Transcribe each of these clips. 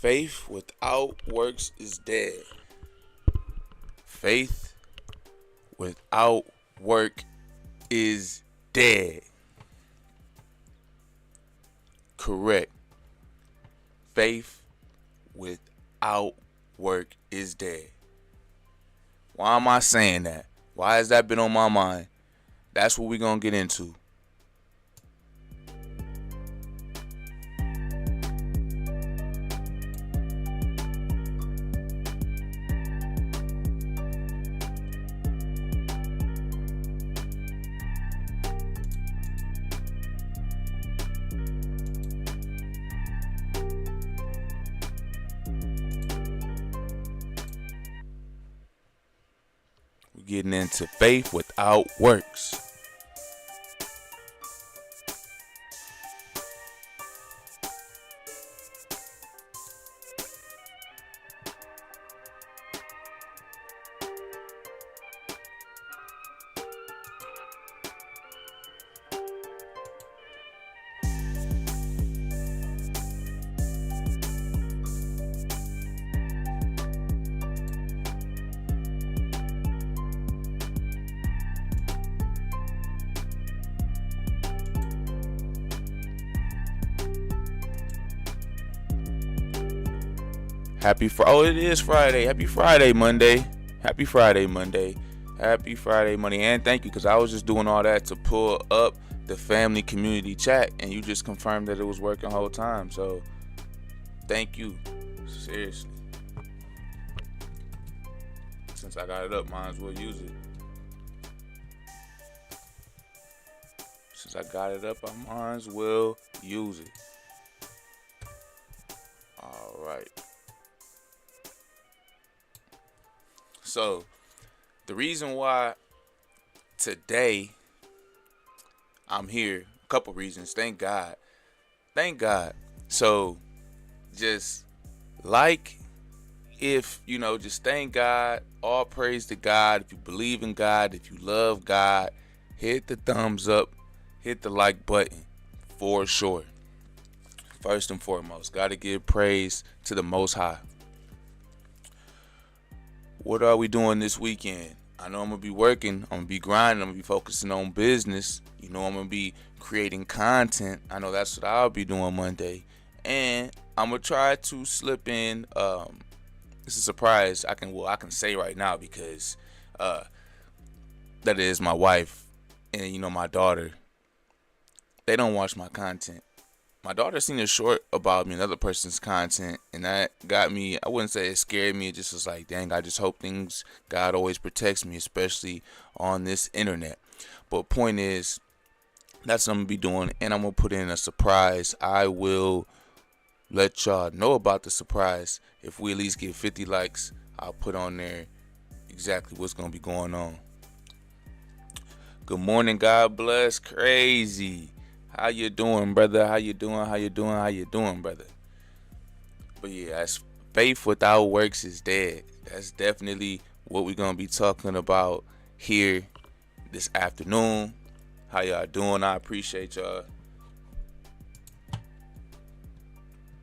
Faith without works is dead. Faith without work is dead. Correct. Faith without work is dead. Why am I saying that? Why has that been on my mind? That's what we're going to get into. We're getting into faith without works. It is Friday. Happy Friday, Monday. Happy Friday, Monday. Happy Friday, Monday. And thank you, because I was just doing all that to pull up the family community chat, and you just confirmed that it was working the whole time. So, thank you. Seriously. Since I got it up, might as well use it. Since I got it up, I might as well use it. All right. So, the reason why today I'm here, a couple reasons. Thank God. Thank God. So, just just thank God. All praise to God. If you believe in God, if you love God, hit the thumbs up, hit the like button for sure. First and foremost, got to give praise to the Most High. What are we doing this weekend? I know I'm going to be working. I'm going to be grinding. I'm going to be focusing on business. I'm going to be creating content. I know that's what I'll be doing Monday. And I'm going to try to slip in, it's a surprise I can say right now, because that is my wife and, my daughter. They don't watch my content. My daughter seen a short about me, another person's content, and that got me, I wouldn't say it scared me, it just was like, dang, I just hope God always protects me, especially on this internet. But point is, that's what I'm going to be doing, and I'm going to put in a surprise. I will let y'all know about the surprise. If we at least get 50 likes, I'll put on there exactly what's going to be going on. Good morning, God bless, crazy. How you doing, brother? How you doing, brother? But yeah, that's faith without works is dead. That's definitely what we're going to be talking about here this afternoon. How y'all doing? I appreciate y'all.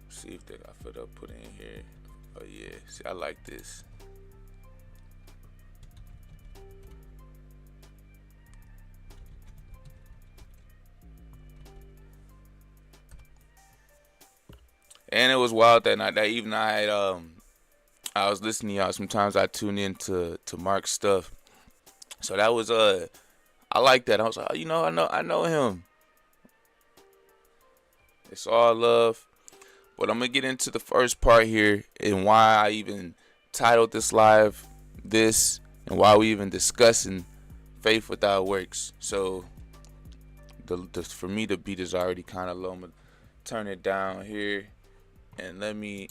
See if they got put in here. Oh yeah, see, I like this. And it was wild that night. That evening, I was listening to y'all. Sometimes I tune in to Mark's stuff. So that was I like that. I was like, I know him. It's all love. But I'm gonna get into the first part here and why I even titled this live this, and why we even discussing faith without works. So for me, the beat is already kind of low. I'm gonna turn it down here. And let me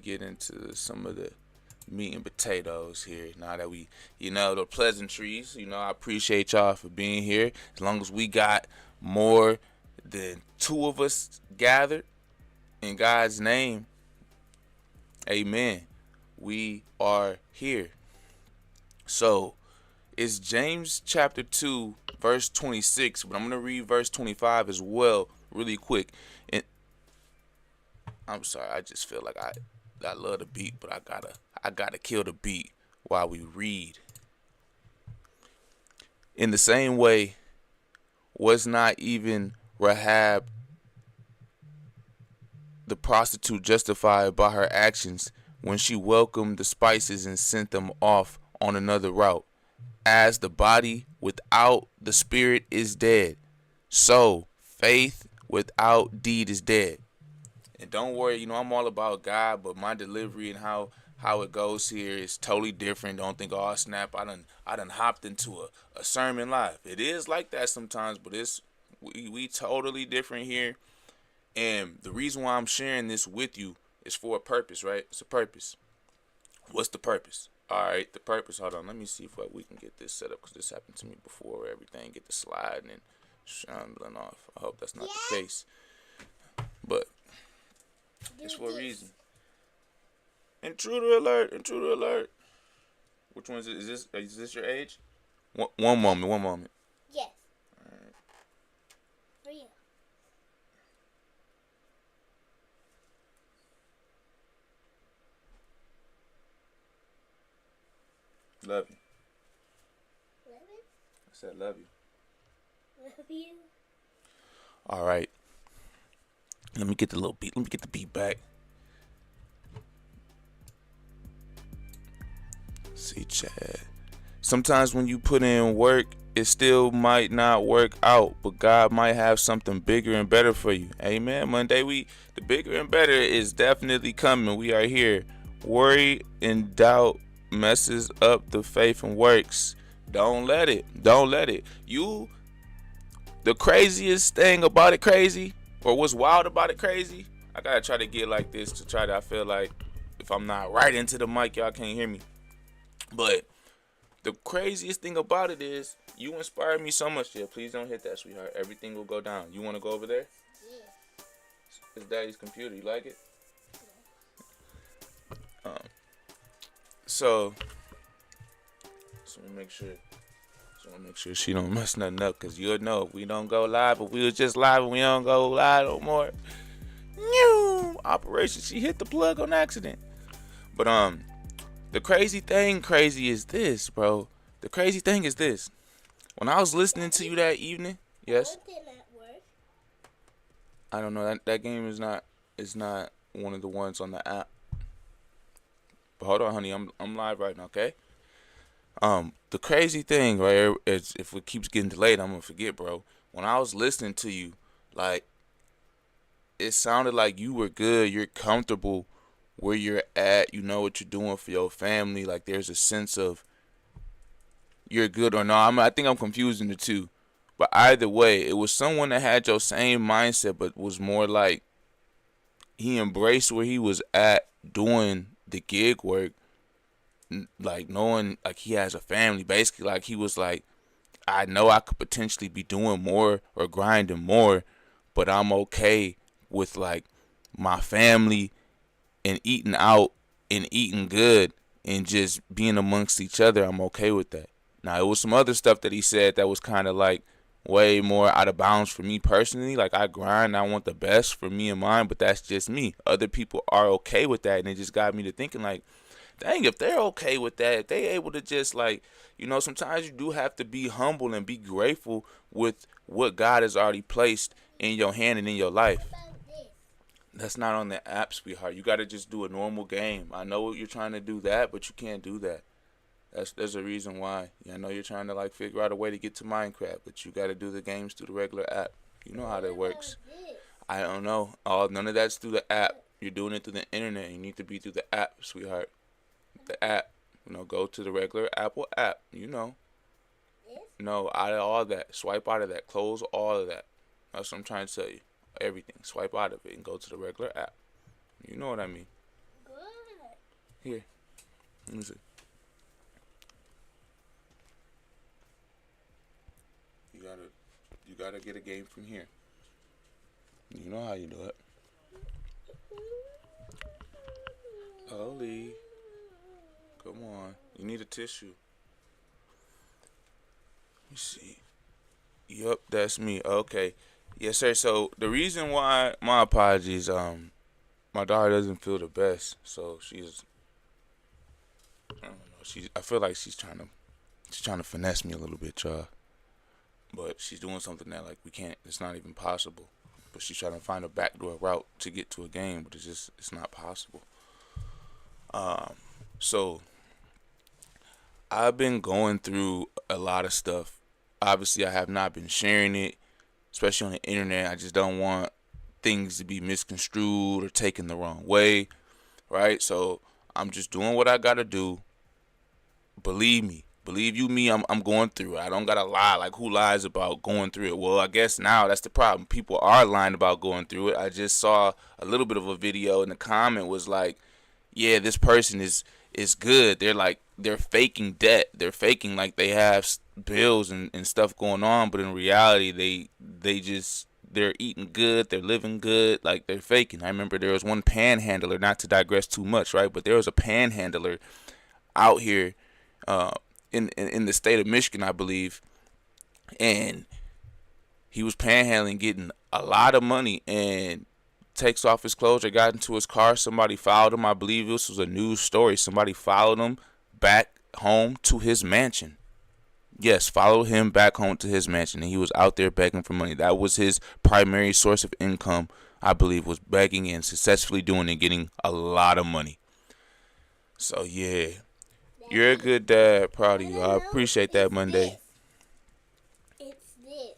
get into some of the meat and potatoes here. Now that we, the pleasantries, I appreciate y'all for being here. As long as we got more than two of us gathered in God's name, amen, we are here. So, it's James chapter 2, verse 26, but I'm going to read verse 25 as well really quick. I'm sorry. I just feel like I love the beat, but I gotta kill the beat while we read. In the same way, was not even Rahab the prostitute justified by her actions when she welcomed the spices and sent them off on another route? As the body without the spirit is dead, so faith without deed is dead. And don't worry, I'm all about God, but my delivery and how it goes here is totally different. Don't think, oh snap, I done hopped into a sermon live. It is like that sometimes, but we totally different here. And the reason why I'm sharing this with you is for a purpose, right? It's a purpose. What's the purpose? All right, the purpose. Hold on, let me see if we can get this set up, because this happened to me before, where everything get to sliding and shambling off. I hope that's not the case, but it's for a reason. Intruder alert! Intruder alert! Which one is it? Is this your age? One moment. One moment. Yes. For you. Love you. Love it? I said love you. Love you. All right. Let me get the little beat. Let me get the beat back. See, Chad. Sometimes when you put in work, it still might not work out, but God might have something bigger and better for you. Amen. Monday, the bigger and better is definitely coming. We are here. Worry and doubt messes up the faith and works. Don't let it. Don't let it. The craziest thing about it crazy, or what's wild about it crazy, I gotta try to get like this to try to, I feel like if I'm not right into the mic, y'all can't hear me. But the craziest thing about it is you inspired me so much. Yeah, please don't hit that, sweetheart. Everything will go down. You want to go over there? Yeah. It's Daddy's computer. You like it? Um. So make sure. Make sure she don't mess nothing up, because you'll know if we don't go live. If we was just live and we don't go live no more. Operation. She hit the plug on accident. But the crazy is this, bro. The crazy thing is this. When I was listening to you that evening, yes. What did not work? I don't know. That game is not one of the ones on the app. But hold on, honey. I'm live right now, okay? The crazy thing, right, is if it keeps getting delayed, I'm gonna forget, bro. When I was listening to you, like, it sounded like you were good. You're comfortable where you're at. You know what you're doing for your family. Like, there's a sense of you're good or not. I think I'm confusing the two. But either way, it was someone that had your same mindset, but was more like he embraced where he was at doing the gig work, like knowing like he has a family. Basically, like he was like, I know I could potentially be doing more or grinding more, but I'm okay with like my family and eating out and eating good and just being amongst each other. I'm okay with that. Now, it was some other stuff that he said that was kind of like way more out of bounds for me personally. Like, I grind, I want the best for me and mine, but that's just me. Other people are okay with that, and it just got me to thinking like, dang, if they're okay with that, if they able to just like, sometimes you do have to be humble and be grateful with what God has already placed in your hand and in your life. That's not on the app, sweetheart. You got to just do a normal game. I know you're trying to do that, but you can't do that. There's a reason why. I know you're trying to like figure out a way to get to Minecraft, but you got to do the games through the regular app. You know how that works. I don't know. None of that's through the app. You're doing it through the internet. You need to be through the app, sweetheart. The app. Go to the regular Apple app. No, out of all that. Swipe out of that. Close all of that. That's what I'm trying to tell you. Everything. Swipe out of it and go to the regular app. You know what I mean. Good. Here. Let me see. You gotta get a game from here. You know how you do it. Oli. Come on. You need a tissue. Let me see. Yup, that's me. Okay. Yes, sir. So the reason why, my apologies, my daughter doesn't feel the best, so she's I don't know. I feel like she's trying to finesse me a little bit, y'all. But she's doing something that like we can't. It's not even possible. But she's trying to find a backdoor route to get to a game, but it's not possible. So I've been going through a lot of stuff. Obviously, I have not been sharing it, especially on the internet. I just don't want things to be misconstrued or taken the wrong way, right? So I'm just doing what I gotta do. Believe me, believe you me, I'm going through it. I don't gotta lie. Like, who lies about going through it? Well, I guess now that's the problem. People are lying about going through it. I just saw a little bit of a video, and the comment was like, yeah, this person is good. They're like, they're faking debt. They're faking like they have bills and stuff going on, but in reality they're eating good, they're living good, like they're faking. I remember there was one panhandler, not to digress too much, right? But there was a panhandler out here uh, in the state of Michigan, I believe, and he was panhandling, getting a lot of money, and takes off his clothes or got into his car. Somebody followed him. I believe this was a news story. Somebody followed him back home to his mansion. Yes, followed him back home to his mansion, and he was out there begging for money. That was his primary source of income, I believe, was begging and successfully doing and getting a lot of money. So yeah, you're a good dad. Proud of you. I appreciate that, Monday. It's this.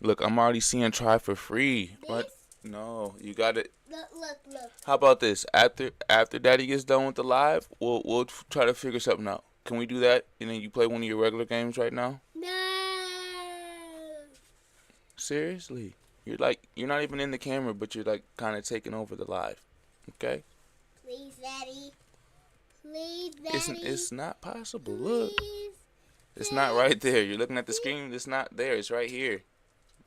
Look, I'm already seeing try for free. This. What? No, you got it. Look. How about this? After Daddy gets done with the live, we'll try to figure something out. Can we do that? And then you play one of your regular games right now? No. Seriously, you're not even in the camera, but you're like kind of taking over the live. Okay? Please, Daddy. Please, It's Daddy. it's not possible. Look, Please. it's not right there. You're looking at the screen. It's not there. It's right here.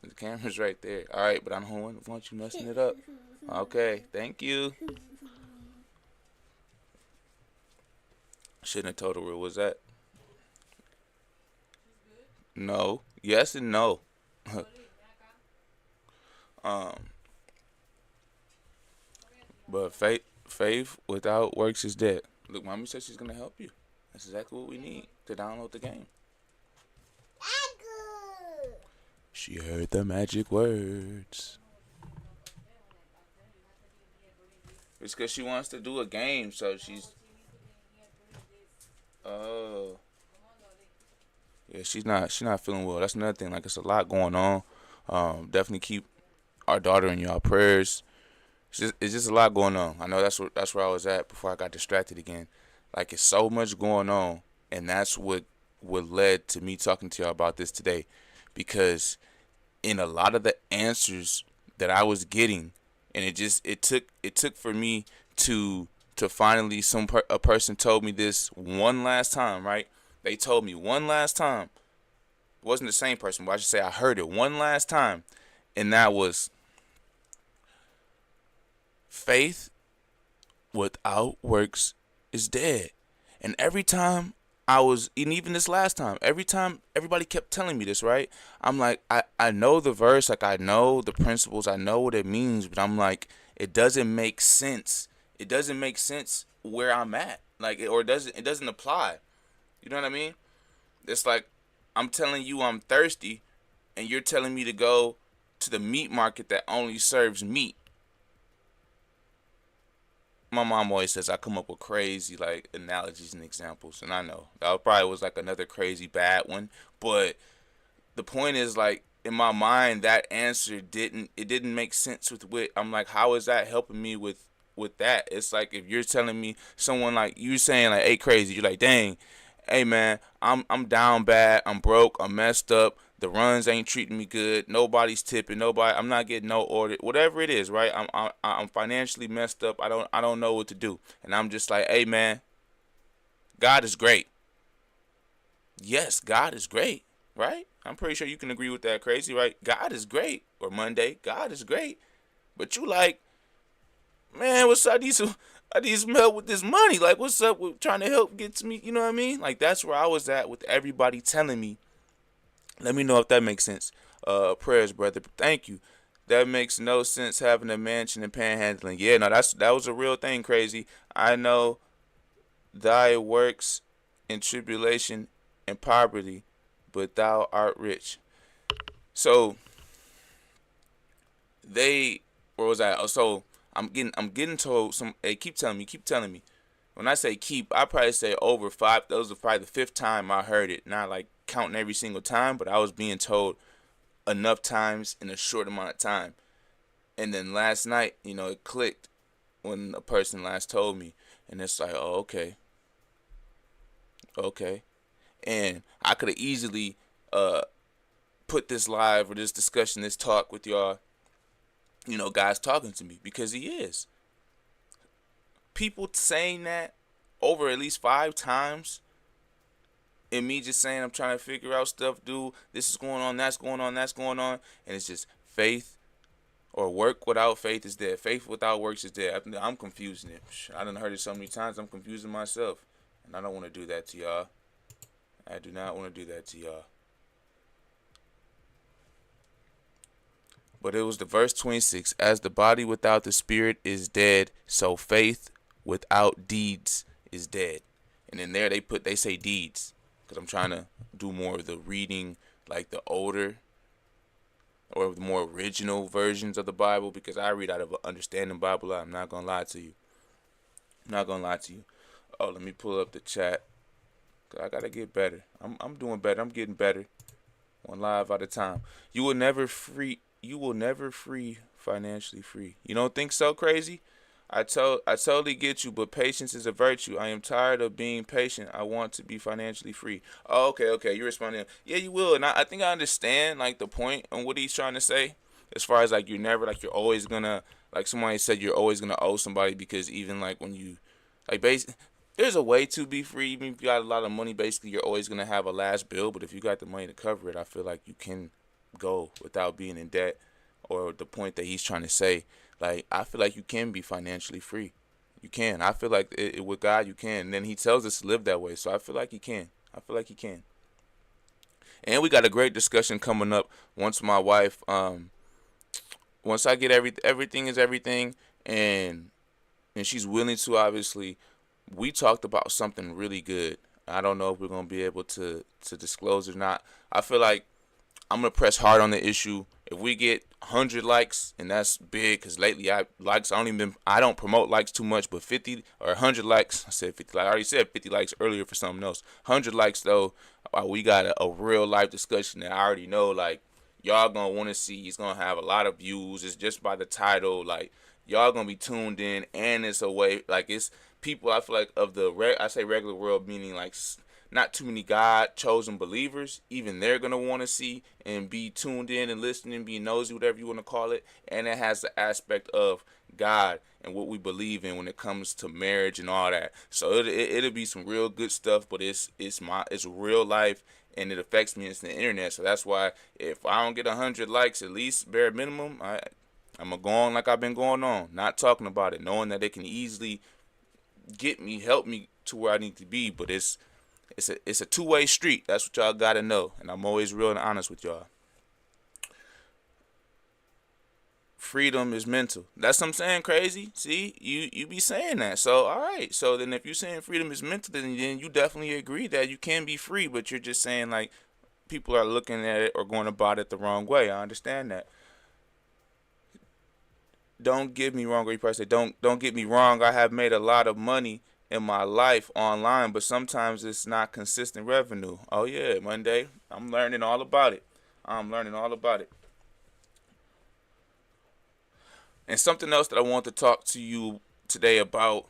The camera's right there. All right, but I don't want you messing it up. Okay, thank you. Shouldn't have told her where it was at. No. Yes and no. um, but faith without works is dead. Look, mommy said she's gonna help you. That's exactly what we need to download the game. She heard the magic words. It's because she wants to do a game, so she's. Oh. Yeah, she's not feeling well. That's another thing. Like, it's a lot going on. Definitely keep our daughter in y'all prayers. It's just a lot going on. I know that's where I was at before I got distracted again. Like, it's so much going on, and that's what led to me talking to y'all about this today, because in a lot of the answers that I was getting, and it took for me to finally a person told me this one last time, right? They told me one last time. It wasn't the same person, but I should say I heard it one last time, and that was faith without works is dead. And every time and even this last time, every time everybody kept telling me this, right? I'm like, I know the verse, like I know the principles, I know what it means, but I'm like, it doesn't make sense. It doesn't make sense where I'm at. Like, it doesn't apply. You know what I mean? It's like I'm telling you I'm thirsty, and you're telling me to go to the meat market that only serves meat. My mom always says I come up with crazy like analogies and examples, and I know that probably was like another crazy bad one, but the point is, like, in my mind that answer didn't make sense with what I'm like. How is that helping me with that? It's like if you're telling me someone like you saying like, hey, crazy, you're like, dang, hey man, I'm down bad, I'm broke, I'm messed up, the runs ain't treating me good, nobody's tipping, I'm not getting no order, whatever it is, right? I'm financially messed up. I don't know what to do, and I'm just like, hey man, God is great. Yes, God is great, right? I'm pretty sure you can agree with that, crazy, right? God is great. Or Monday, God is great. But you like, man, what's up? I need some help with this money. Like, what's up with trying to help get to me? You know what I mean? Like, that's where I was at with everybody telling me. Let me know if that makes sense. Prayers, brother. Thank you. That makes no sense having a mansion and panhandling. Yeah, no, that was a real thing, crazy. I know thy works in tribulation and poverty, but thou art rich. So they where was I? Oh, so I'm getting told some. Hey, keep telling me. When I say keep, I probably say over five. Those was probably the fifth time I heard it. Not like counting every single time, but I was being told enough times in a short amount of time. And then last night, it clicked when a person last told me, and it's like, oh, okay, okay. And I could have easily uh put this live or this discussion, this talk with y'all, guys talking to me because he is. People saying that over at least 5 times, and me just saying I'm trying to figure out stuff, dude. This is going on, that's going on, that's going on, and it's just faith or work without faith is dead. Faith without works is dead. I'm confusing it. I done heard it so many times. I'm confusing myself, and I don't want to do that to y'all. I do not want to do that to y'all. But it was the verse 26. As the body without the spirit is dead, so faith without deeds is dead. And in there they say deeds, because I'm trying to do more of the reading, like the older or the more original versions of the Bible, because I read out of an understanding Bible. I'm not gonna lie to you. I'm not gonna lie to you. Oh, let me pull up the chat. 'Cause I gotta get better. I'm doing better. I'm getting better. One live at a time. You will never free financially free. You don't think so, crazy? I totally get you, but patience is a virtue. I am tired of being patient. I want to be financially free. Oh, okay. You're responding. Yeah, you will, and I think I understand like the point on what he's trying to say. As far as like you're always gonna, like somebody said, you're always gonna owe somebody, because even like when you like there's a way to be free. Even if you got a lot of money, basically you're always gonna have a last bill. But if you got the money to cover it, I feel like you can go without being in debt. Or the point that he's trying to say, like, I feel like you can be financially free. You can. I feel like with God you can. And then he tells us to live that way. So I feel like he can. I feel like he can. And we got a great discussion coming up once my wife, once I get everything is everything, and she's willing to, obviously. We talked about something really good. I don't know if we're gonna be able to disclose or not. I feel like I'm gonna press hard on the issue. If we get 100 likes, and that's big, cause lately I don't promote likes too much, but 50 or 100 likes. I said 50. Like I already said 50 likes earlier for something else. 100 likes though, we got a real life discussion that I already know. Like y'all gonna want to see. It's gonna have a lot of views. It's just by the title. Like y'all gonna be tuned in, and it's a way like it's people. I feel like of the I say regular world, meaning like not too many God chosen believers, even they're gonna want to see and be tuned in and listening, be nosy, whatever you want to call it. And it has the aspect of God and what we believe in when it comes to marriage and all that. So it'll be some real good stuff, but it's real life, and it affects me. It's the internet, so that's why if I don't get 100 likes, at least bare minimum, I'm gonna go on like I've been going on, not talking about it, knowing that it can easily help me to where I need to be. But it's a two-way street. That's what y'all gotta know, and I'm always real and honest with y'all. Freedom is mental. That's what I'm saying, crazy. See, you be saying that. So all right. So then, if you're saying freedom is mental, then you definitely agree that you can be free. But you're just saying like people are looking at it or going about it the wrong way. I understand that. Don't get me wrong. Or you probably say don't get me wrong. I have made a lot of money in my life online, but sometimes it's not consistent revenue. Oh yeah, Monday. I'm learning all about it. I'm learning all about it. And something else that I want to talk to you today about,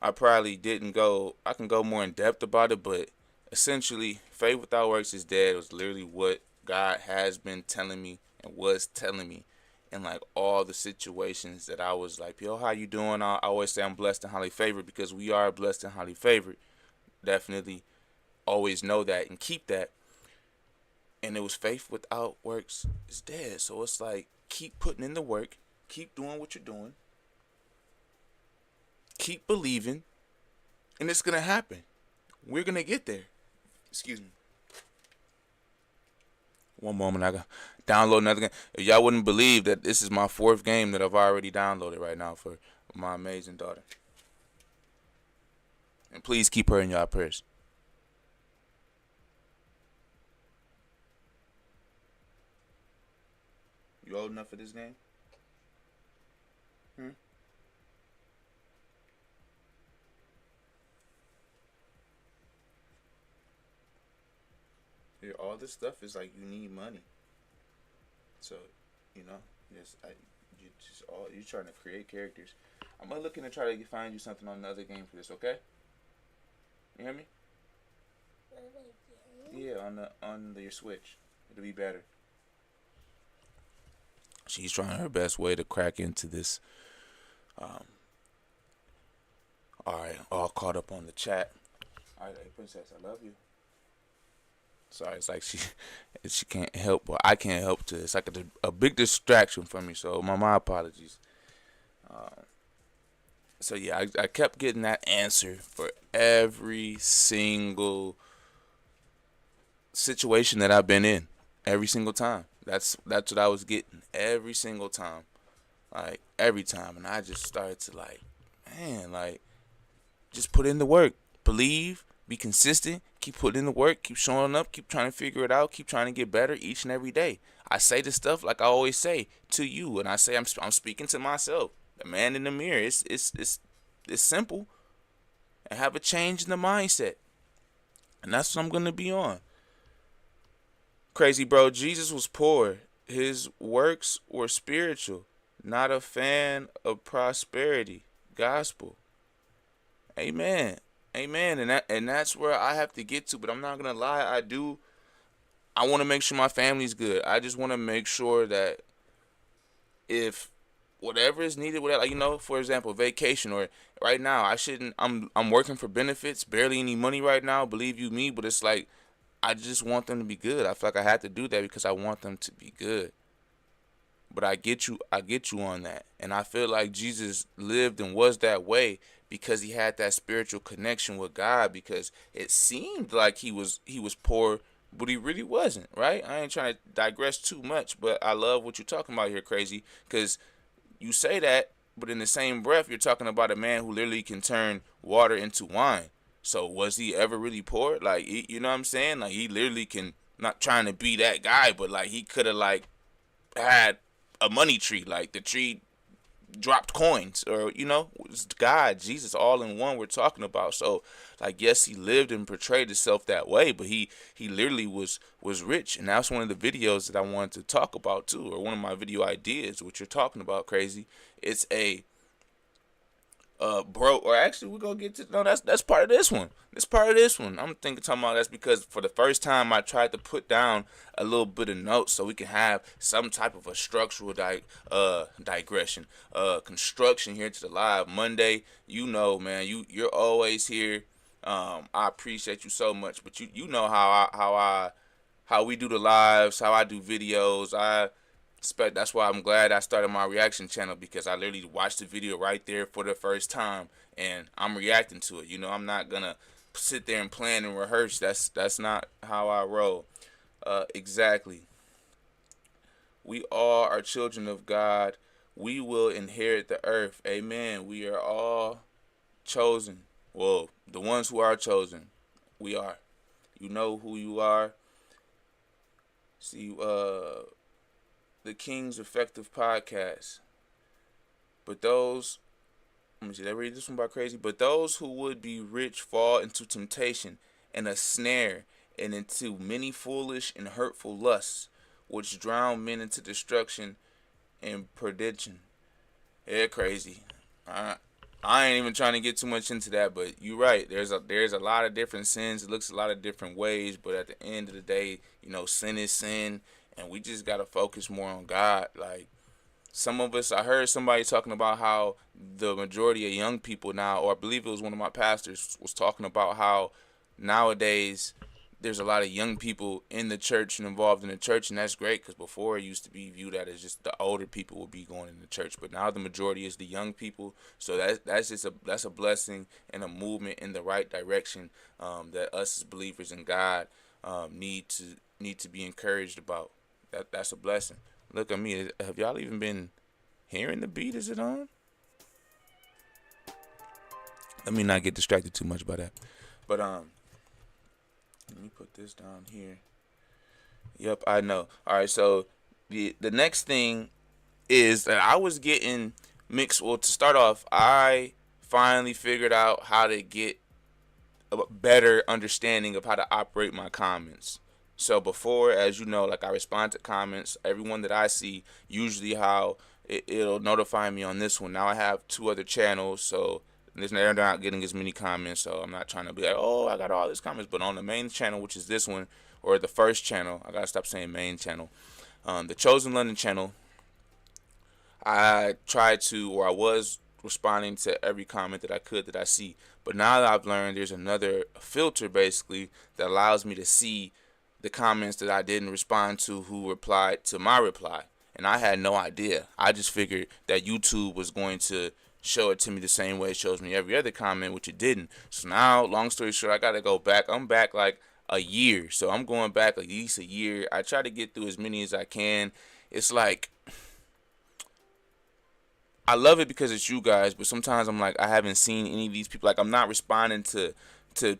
I probably didn't go, I can go more in depth about it, but essentially, faith without works is dead. It was literally what God has been telling me and was telling me in like all the situations that I was like, yo, how you doing? I always say I'm blessed and highly favored, because we are blessed and highly favored. Definitely always know that and keep that. And it was faith without works is dead. So it's like, keep putting in the work, keep doing what you're doing, keep believing, and it's going to happen. We're going to get there. Excuse me. One moment, I got download another game. If y'all wouldn't believe that this is my fourth game that I've already downloaded right now for my amazing daughter. And please keep her in your prayers. You old enough for this game? Here, all this stuff is like you need money. So, yes, you're trying to create characters. I'm gonna look in and try to find you something on another game for this, okay? You hear me? Yeah, on your Switch, it'll be better. She's trying her best way to crack into this. All right, all caught up on the chat. All right, hey, princess, I love you. Sorry, it's like she can't help, but I can't help to. It's like a big distraction for me. So my apologies. So yeah, I kept getting that answer for every single situation that I've been in, every single time. That's what I was getting every single time, like every time, and I just started to like, man, like just put in the work, believe, be consistent, keep putting in the work, keep showing up, keep trying to figure it out, keep trying to get better each and every day. I say this stuff like I always say to you, and I say I'm speaking to myself, the man in the mirror. It's simple, and have a change in the mindset, and that's what I'm gonna be on. Crazy bro, Jesus was poor. His works were spiritual, not a fan of prosperity. Gospel. Amen. Amen. And that's where I have to get to, but I'm not gonna lie, I wanna make sure my family's good. I just wanna make sure that if whatever is needed, whatever, like, for example, vacation, or right now I shouldn't I'm working for benefits, barely any money right now, believe you me, but it's like I just want them to be good. I feel like I had to do that because I want them to be good. But I get you on that. And I feel like Jesus lived and was that way because he had that spiritual connection with God, because it seemed like he was poor, but he really wasn't, right? I ain't trying to digress too much, but I love what you're talking about here, Crazy, because you say that, but in the same breath, you're talking about a man who literally can turn water into wine. So was he ever really poor? Like, you know what I'm saying? Like, he literally can, not trying to be that guy, but like he could have like had a money tree, like the tree dropped coins, or it's God, Jesus, all in one we're talking about. So like, yes, he lived and portrayed himself that way, but he literally was rich. And that's one of the videos that I wanted to talk about too, or one of my video ideas, what you're talking about, Crazy. It's a bro, or actually we're gonna get to, no, that's part of this one. This part of this one, I'm talking about, that's because for the first time I tried to put down a little bit of notes so we can have some type of a structural digression, construction here to the live Monday. Man, you're always here. I appreciate you so much, but you know how we do the lives, how I do videos. That's why I'm glad I started my reaction channel, because I literally watched the video right there for the first time and I'm reacting to it. I'm not gonna sit there and plan and rehearse. That's not how I roll. Exactly. We all are children of God. We will inherit the earth. Amen. We are all chosen. Well, the ones who are chosen, we are. You know who you are. See, the King's Effective Podcast. But those, let me see, did I read this one by Crazy? But those who would be rich fall into temptation and a snare, and into many foolish and hurtful lusts, which drown men into destruction and perdition. Yeah, Crazy. I ain't even trying to get too much into that, but you're right. There's a lot of different sins. It looks a lot of different ways, but at the end of the day, sin is sin, and we just gotta focus more on God. Like, some of us, I heard somebody talking about how the majority of young people now, or I believe it was one of my pastors, was talking about how nowadays there's a lot of young people in the church and involved in the church, and that's great, because before it used to be viewed as just the older people would be going in the church, but now the majority is the young people. So that's a blessing and a movement in the right direction, that us as believers in God need need to be encouraged about. That's a blessing. Look at me. Have y'all even been hearing the beat? Is it on? Let me not get distracted too much by that. But let me put this down here. Yep, I know. All right, so the next thing is that I was getting mixed. Well, to start off, I finally figured out how to get a better understanding of how to operate my comments. So before, as you know, like I respond to comments, everyone that I see, usually how it'll notify me on this one. Now I have two other channels, so they're not getting as many comments, so I'm not trying to be like, oh, I got all these comments. But on the main channel, which is this one, or the first channel, I gotta stop saying main channel, the Chosen London channel, I tried to, or I was responding to every comment that I could that I see. But now that I've learned there's another filter basically that allows me to see the comments that I didn't respond to who replied to my reply. And I had no idea. I just figured that YouTube was going to show it to me the same way it shows me every other comment, which it didn't. So now, long story short, I got to go back. I'm back like a year. So I'm going back at least a year. I try to get through as many as I can. It's like, I love it because it's you guys, but sometimes I'm like, I haven't seen any of these people. Like, I'm not responding to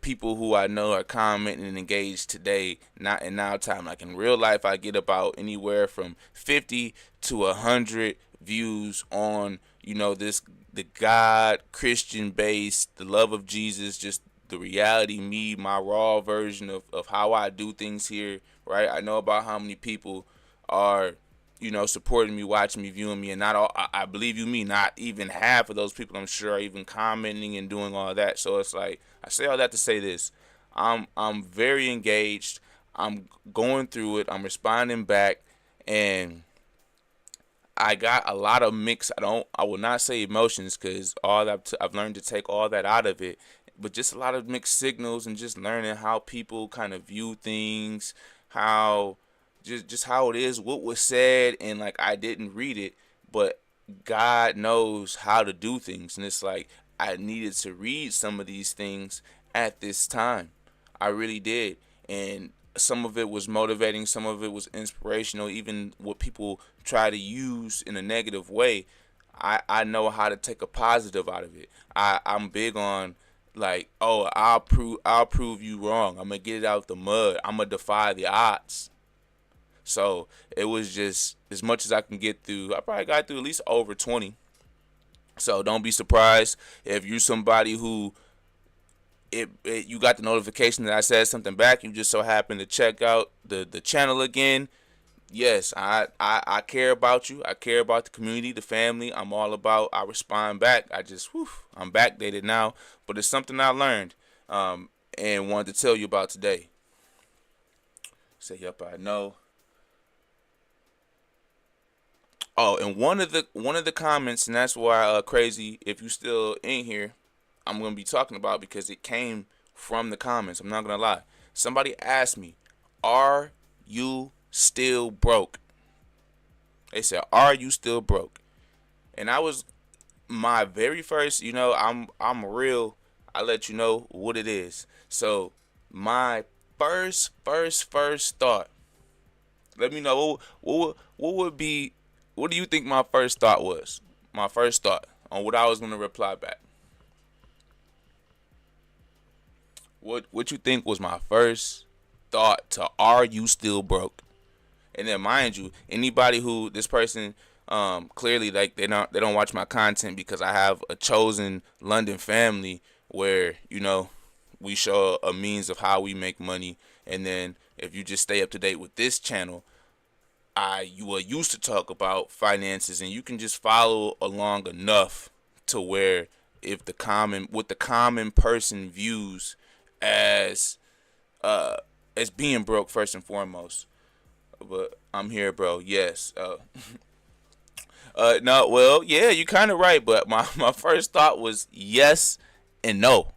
people who I know are commenting and engaged today, not in now time. Like in real life, I get about anywhere from 50 to 100 views on, this, the God, Christian base, the love of Jesus, just the reality, me, my raw version of how I do things here, right? I know about how many people are, supporting me, watching me, viewing me, and not all, I believe you me, not even half of those people I'm sure are even commenting and doing all that. So it's like, I say all that to say this. I'm very engaged. I'm going through it. I'm responding back, and I got a lot of mixed. I will not say emotions because I've learned to take all that out of it. But just a lot of mixed signals and just learning how people kind of view things, how just how it is, what was said, and like I didn't read it, but God knows how to do things, and it's like I needed to read some of these things at this time. I really did, and some of it was motivating, some of it was inspirational. Even what people try to use in a negative way, I know how to take a positive out of it. I'm big on like, oh, I'll prove you wrong. I'm gonna get it out the mud. I'm gonna defy the odds. So it was just as much as I can get through. I probably got through at least over 20. So don't be surprised if you're somebody who you got the notification that I said something back. You just so happen to check out the channel again. Yes, I care about you. I care about the community, the family. I'm all about. I respond back. I'm backdated now, but it's something I learned and wanted to tell you about today. Say, yep, I know. Oh, and one of the comments, and that's why crazy. If you still in here, I'm gonna be talking about because it came from the comments. I'm not gonna lie. Somebody asked me, "Are you still broke?" They said, "Are you still broke?" And I was my very first. I'm real. I let you know what it is. So my first thought. Let me know what would be. What do you think my first thought was? My first thought on what I was going to reply back. What you think was my first thought to "Are you still broke?" And then mind you, anybody who this person clearly like they don't watch my content because I have a Chosen London family where we show a means of how we make money, and then if you just stay up to date with this channel, you are used to talk about finances, and you can just follow along enough to where if the common person views as being broke first and foremost. But I'm here, bro. Yes. No. Well, yeah, you're kind of right, but my first thought was yes and no.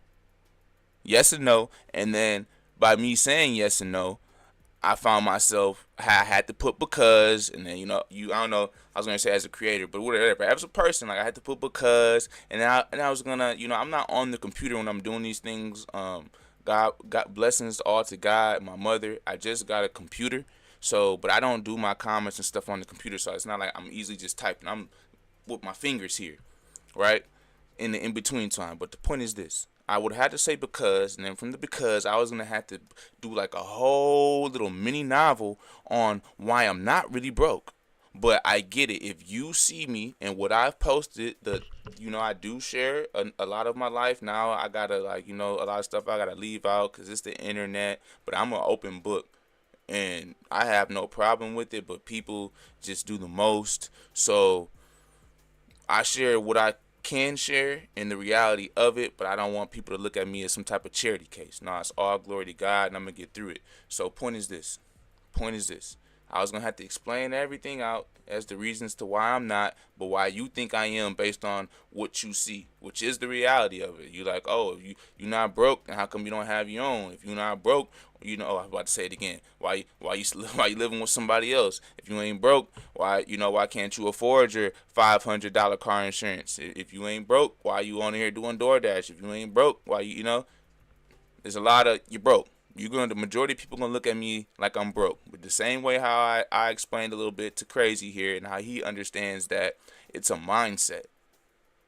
Yes and no, and then by me saying yes and no, I found myself I had to put because, and then I don't know, I was gonna say as a creator, but whatever. As a person, like I had to put because, and I was gonna, I'm not on the computer when I'm doing these things. God got blessings all to God, my mother. I just got a computer. So, but I don't do my comments and stuff on the computer, so it's not like I'm easily just typing. I'm with my fingers here, right? In the in between time. But the point is this. I would have to say because, and then from the because, I was gonna have to do like a whole little mini novel on why I'm not really broke. But I get it. If you see me and what I've posted, I do share a lot of my life. Now I gotta a lot of stuff I gotta leave out because it's the internet. But I'm an open book, and I have no problem with it. But people just do the most. So I share what I can share in the reality of it, but I don't want people to look at me as some type of charity case. No, it's all glory to God, and I'm gonna get through it. So point is this. I was gonna have to explain everything out as the reasons to why I'm not, but why you think I am based on what you see, which is the reality of it. You like, oh, if you're not broke, then how come you don't have your own? If you're not broke, I was about to say it again. Why you living with somebody else? If you ain't broke, why can't you afford your $500 car insurance? If you ain't broke, why you on here doing DoorDash? If you ain't broke, there's a lot of you broke. The majority of people gonna look at me like I'm broke. But the same way how I explained a little bit to Crazy here and how he understands that it's a mindset.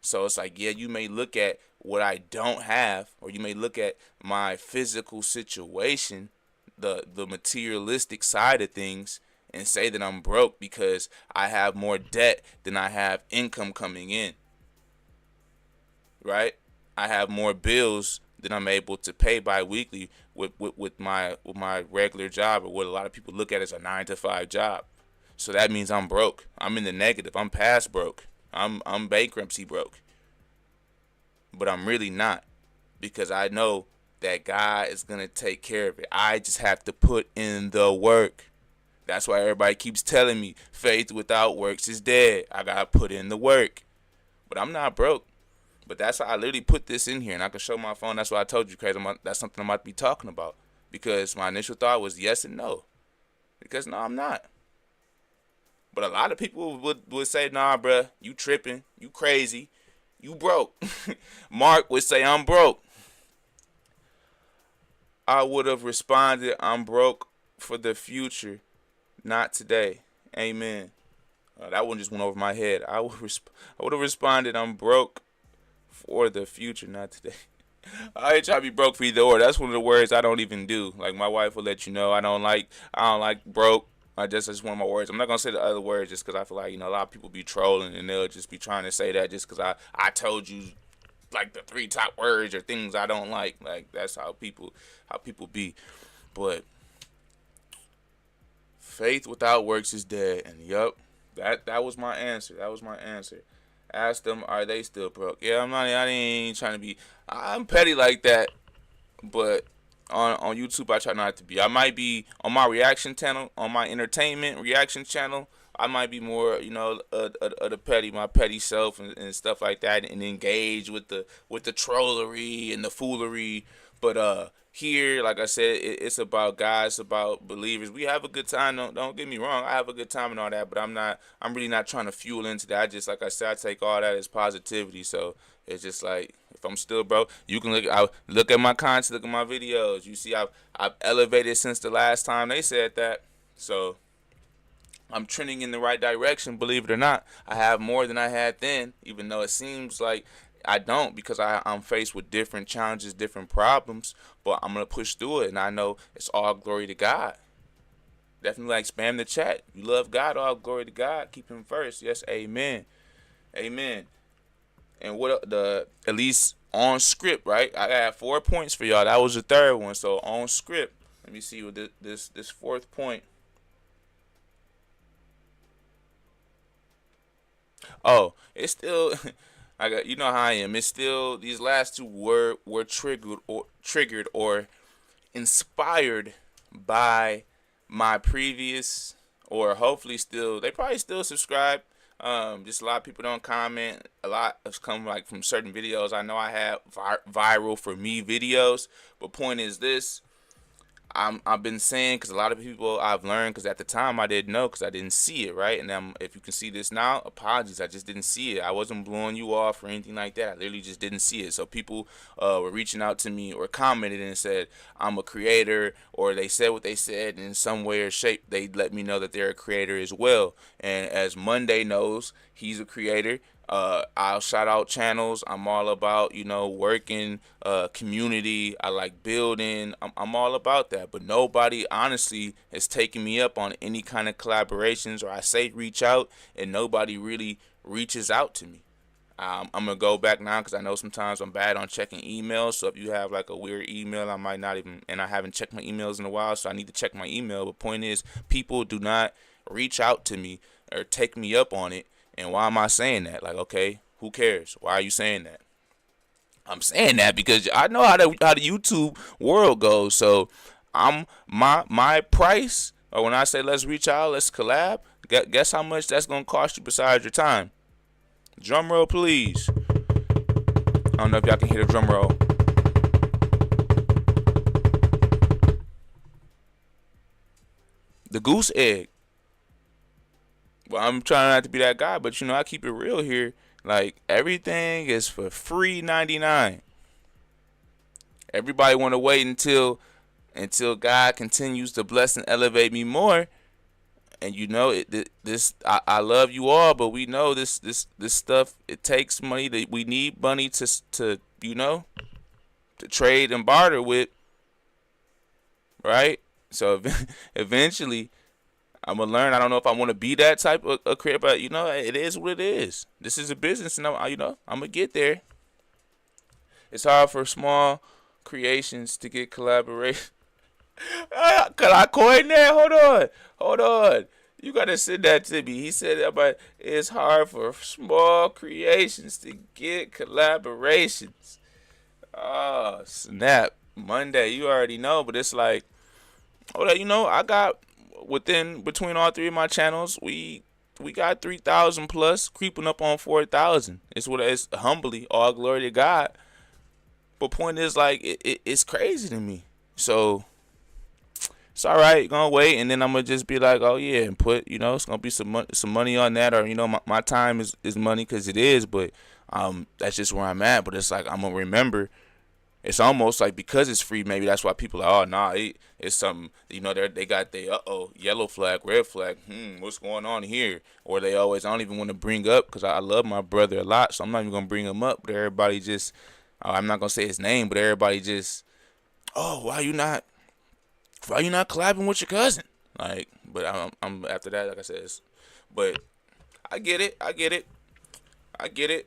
So it's like, yeah, you may look at what I don't have, or you may look at my physical situation, the materialistic side of things, and say that I'm broke because I have more debt than I have income coming in. Right? I have more bills than I'm able to pay bi-weekly with my regular job, or what a lot of people look at as a 9-to-5 job. So that means I'm broke. I'm in the negative. I'm past broke. I'm bankruptcy broke. But I'm really not, because I know that God is going to take care of it. I just have to put in the work. That's why everybody keeps telling me faith without works is dead. I got to put in the work. But I'm not broke. But that's why I literally put this in here, and I can show my phone. That's why I told you, Crazy. That's something I might be talking about, because my initial thought was yes and no. Because no, I'm not. But a lot of people would say, nah, bruh, you tripping, you crazy, you broke. Mark would say, I'm broke. I would have responded, I'm broke for the future, not today. Amen. That one just went over my head. I would have responded, I'm broke for the future, not today. I ain't trying to be broke for either or. That's one of the words I don't even do. Like, my wife will let you know I don't like broke. That's one of my words. I'm not gonna say the other words just because I feel like a lot of people be trolling and they'll just be trying to say that just because I told you like the 3 top words or things I don't like. Like, that's how people be. But faith without works is dead. And yup, that was my answer. Ask them, are they still broke? Yeah, I ain't trying to be. I'm petty like that, but on YouTube I try not to be. I might be on my reaction channel, on my entertainment reaction channel. I might be more, the petty, my petty self and stuff like that, and engage with the trollery and the foolery. But here, like I said, it's about guys, about believers. We have a good time. Don't get me wrong. I have a good time and all that, but I'm really not trying to fuel into that. I just, like I said, I take all that as positivity. So it's just like, if I'm still broke, you can look at my content, look at my videos. You see, I've elevated since the last time they said that. So I'm trending in the right direction, believe it or not. I have more than I had then, even though it seems like I don't, because I'm faced with different challenges, different problems, but I'm going to push through it, and I know it's all glory to God. Definitely spam the chat. You love God, all glory to God. Keep him first. Yes, amen. Amen. And at least on script, right? I got 4 points for y'all. That was the third one. So on script, let me see what this fourth point. Oh, it's still you know how I am. It's still, these last 2 were triggered or inspired by my previous, or hopefully still, they probably still subscribe. Just a lot of people don't comment. A lot has come from certain videos. I know I have viral for me videos, but point is this: I've been saying, because a lot of people I've learned, because at the time I didn't know, because I didn't see it, right? And if you can see this now, apologies, I just didn't see it. I wasn't blowing you off or anything like that. I literally just didn't see it. So people were reaching out to me or commented and said I'm a creator, or they said what they said, and in some way or shape they let me know that they're a creator as well. And as Monday knows, he's a creator. I'll shout out channels. I'm all about, working, community. I like building. I'm all about that. But nobody, honestly, is taking me up on any kind of collaborations, or I say reach out, and nobody really reaches out to me. I'm gonna go back now because I know sometimes I'm bad on checking emails. So if you have like a weird email, I might not even, and I haven't checked my emails in a while, so I need to check my email. But point is, people do not reach out to me or take me up on it. And why am I saying that? Like, okay, who cares? Why are you saying that? I'm saying that because I know how the YouTube world goes. So I'm my price, or when I say let's reach out, let's collab, guess how much that's gonna cost you besides your time? Drum roll, please. I don't know if y'all can hear the drum roll. The goose egg. Well, I'm trying not to be that guy, but I keep it real here. Like, everything is for free 99. Everybody want to wait until God continues to bless and elevate me more. And I love you all, but we know this stuff, it takes money. That we need money to to trade and barter with, right? So eventually, I'm gonna learn. I don't know if I want to be that type of creator, but it is what it is. This is a business, and I'm gonna get there. It's hard for small creations to get collaboration. Could I coin that? Hold on. You gotta send that to me. He said that, but it's hard for small creations to get collaborations. Oh snap! Monday, you already know, but it's like, hold on. I got between all three of my channels, we got 3,000 plus, creeping up on 4,000. It's humbly, all glory to God. But point is, like, it's crazy to me. So it's all right, gonna wait, and then I'm gonna just be like, oh yeah, and put, it's gonna be some money on that, or my time is money, because it is. But that's just where I'm at. But it's like, I'm gonna remember. It's almost like, because it's free, maybe that's why people are, oh nah, it's something, they got the yellow flag, red flag, what's going on here? Or they always, I don't even want to bring up, because I love my brother a lot, so I'm not even gonna bring him up. But everybody just, I'm not gonna say his name, but everybody just, oh, why you not collabing with your cousin? Like, but I'm after that, like I said, but I get it.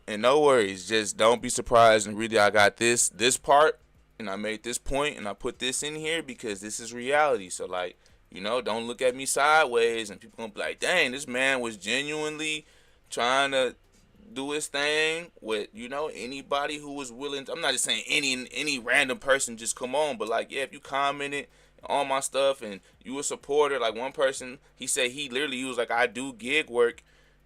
And no worries. Just don't be surprised. And really, I got this part, and I made this point, and I put this in here because this is reality. So, like, don't look at me sideways, and people gonna be like, dang, this man was genuinely trying to do his thing with, anybody who was willing to, I'm not just saying any random person just come on, but like, yeah, if you commented on my stuff and you a supporter, like one person, he said he was like, I do gig work,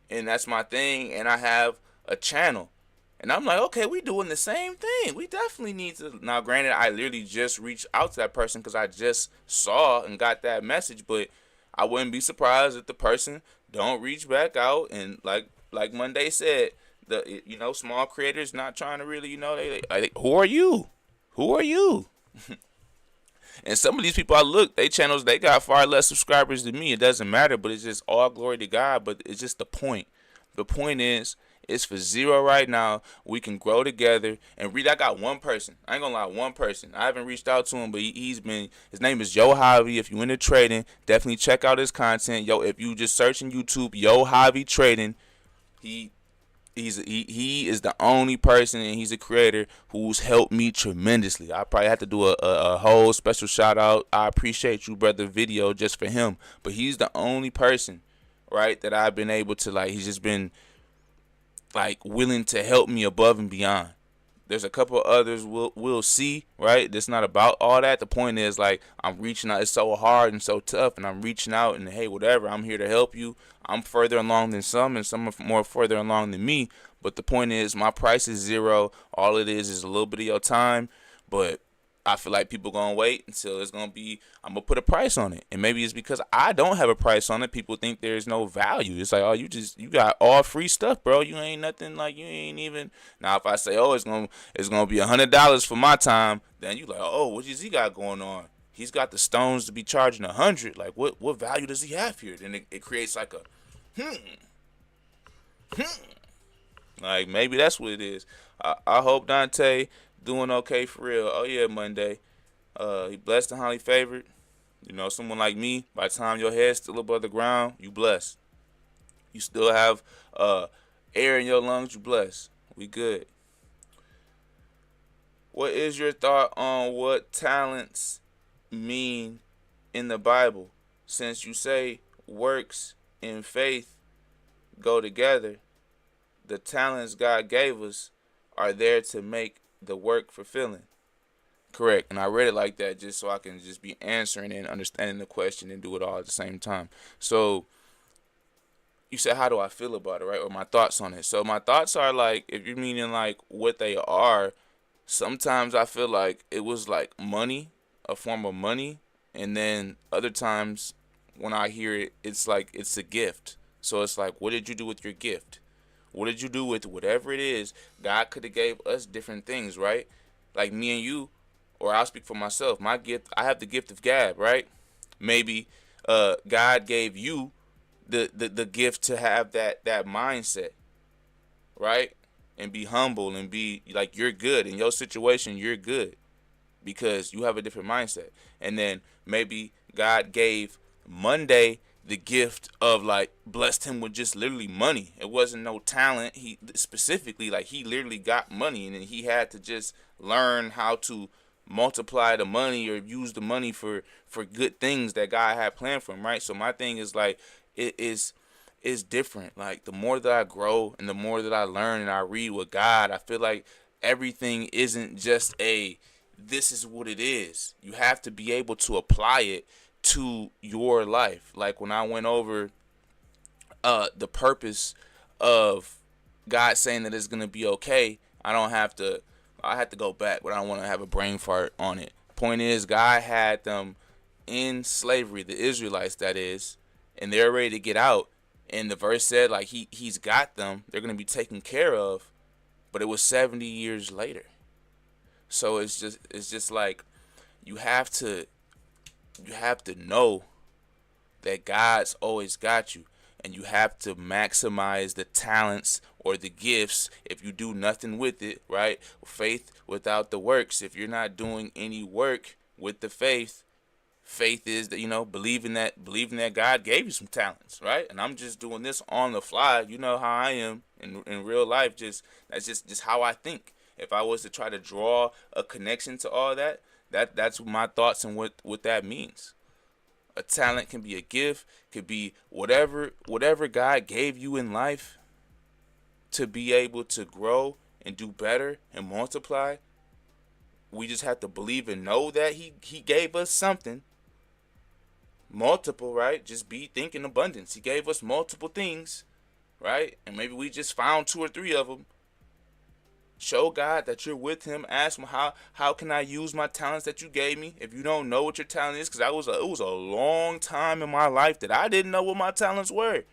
and that's my thing, and I have a channel. And I'm like, okay, we doing the same thing. We definitely need to. Now, granted, I literally just reached out to that person because I just saw and got that message, but I wouldn't be surprised if the person don't reach back out. And like Monday said, the small creators not trying to really, who are you? And some of these people, I look, they channels, they got far less subscribers than me. It doesn't matter, but it's just all glory to God. But it's just the point. The point is, it's for zero right now. We can grow together. And really, I got one person. I ain't gonna lie, one person. I haven't reached out to him, but his name is Yo Javi. If you into trading, definitely check out his content. Yo, if you just search in YouTube, Yo Javi Trading, he is the only person, and he's a creator who's helped me tremendously. I probably have to do a whole special shout out. I appreciate you, brother, video just for him. But he's the only person, right, that I've been able to, like, he's just been like willing to help me above and beyond. There's a couple others we'll see, right? It's not about all that. The point is, like, I'm reaching out. It's so hard and so tough, and I'm reaching out, and hey, whatever, I'm here to help you. I'm further along than some, and some are more further along than me. But the point is, my price is zero. All it is a little bit of your time. But I feel like people gonna wait until it's gonna be. I'm gonna put a price on it, and maybe it's because I don't have a price on it. People think there's no value. It's like, oh, you got all free stuff, bro. You ain't nothing, like, you ain't even. Now if I say, oh, it's gonna be $100 for my time, then you like, oh, what does he got going on? He's got the stones to be charging 100. Like, what value does he have here? Then it creates like a like, maybe that's what it is. I hope Dante doing okay for real. Oh yeah, Monday. He blessed and highly favored. You know, someone like me, by the time your head's still above the ground, you blessed. You still have air in your lungs, you blessed. We good. What is your thought on what talents mean in the Bible? Since you say works and faith go together, the talents God gave us are there to make the work fulfilling. Correct. And I read it like that just so I can just be answering and understanding the question and do it all at the same time. So you said, how do I feel about it, right? Or my thoughts on it. So my thoughts are like, if you're meaning like what they are, sometimes I feel like it was like money, a form of money. And then other times when I hear it, it's like it's a gift. So it's like, what did you do with your gift? What did you do with whatever it is? God could have gave us different things, right? Like me and you, or I'll speak for myself. My gift, I have the gift of gab, right? Maybe God gave you the gift to have that mindset, right? And be humble and be like, you're good in your situation. You're good because you have a different mindset. And then maybe God gave Monday the gift of, like, blessed him with just literally money. It wasn't no talent. He specifically, like, he literally got money, and then he had to just learn how to multiply the money or use the money for good things that God had planned for him, right? So my thing is like, it is different. Like, the more that I grow and the more that I learn and I read with God, I feel like everything isn't just this is what it is. You have to be able to apply it to your life. Like when I went over the purpose of God saying that it's gonna be okay, I had to go back, but I don't want to have a brain fart on it. Point is, God had them in slavery, the Israelites that is, and they're ready to get out. And the verse said, like, he's got them, they're gonna be taken care of, but it was 70 years later. So it's just like, you have to know that God's always got you, and you have to maximize the talents or the gifts. If you do nothing with it, right? Faith without the works. If you're not doing any work with the faith is that, believing that God gave you some talents, right? And I'm just doing this on the fly. You know how I am in real life. That's just how I think. If I was to try to draw a connection to all that's my thoughts and what that means. A talent can be a gift, could be whatever God gave you in life to be able to grow and do better and multiply. We just have to believe and know that he gave us something. Multiple, right? Just be thinking abundance. He gave us multiple things, right? And maybe we just found 2 or 3 of them. Show God that you're with him. Ask him, how can I use my talents that you gave me? If you don't know what your talent is, because it was a long time in my life that I didn't know what my talents were.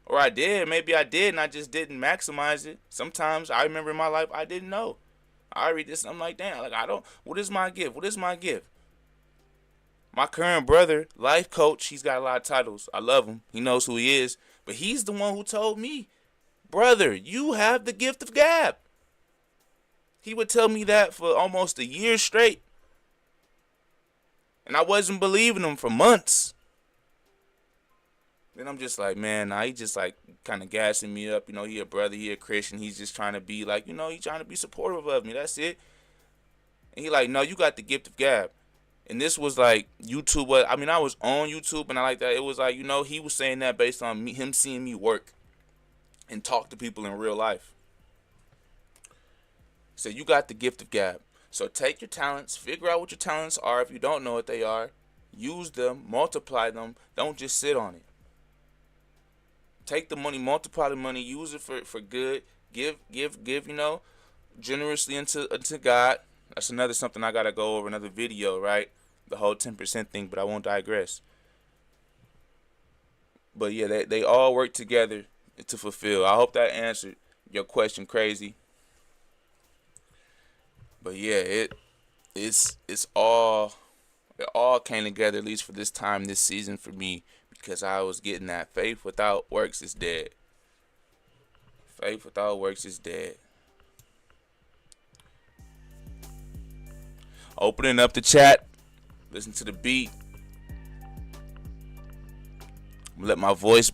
Or I did. Maybe I did and I just didn't maximize it. Sometimes I remember in my life I didn't know. I read this and I'm like, damn, what is my gift? What is my gift? My current brother, life coach, he's got a lot of titles. I love him. He knows who he is. But he's the one who told me, brother, you have the gift of gab. He would tell me that for almost a year straight. And I wasn't believing him for months. Then I'm just like, man, he just like kind of gassing me up. He a brother, he a Christian. He's just trying to be like, he's trying to be supportive of me. That's it. And he like, no, you got the gift of gab. And this was like YouTube. I was on YouTube and I like that. It was like, he was saying that based on him seeing me work and talk to people in real life. So you got the gift of gab. So take your talents, figure out what your talents are. If you don't know what they are, use them, multiply them. Don't just sit on it. Take the money, multiply the money, use it for good. Give, generously into God. That's another something I gotta go over another video, right? The whole 10% thing, but I won't digress. But yeah, they all work together to fulfill. I hope that answered your question, crazy. But yeah, it's all it all came together, at least for this time this season for me, because I was getting that faith without works is dead. Faith without works is dead. Opening up the chat, listen to the beat. Let my voice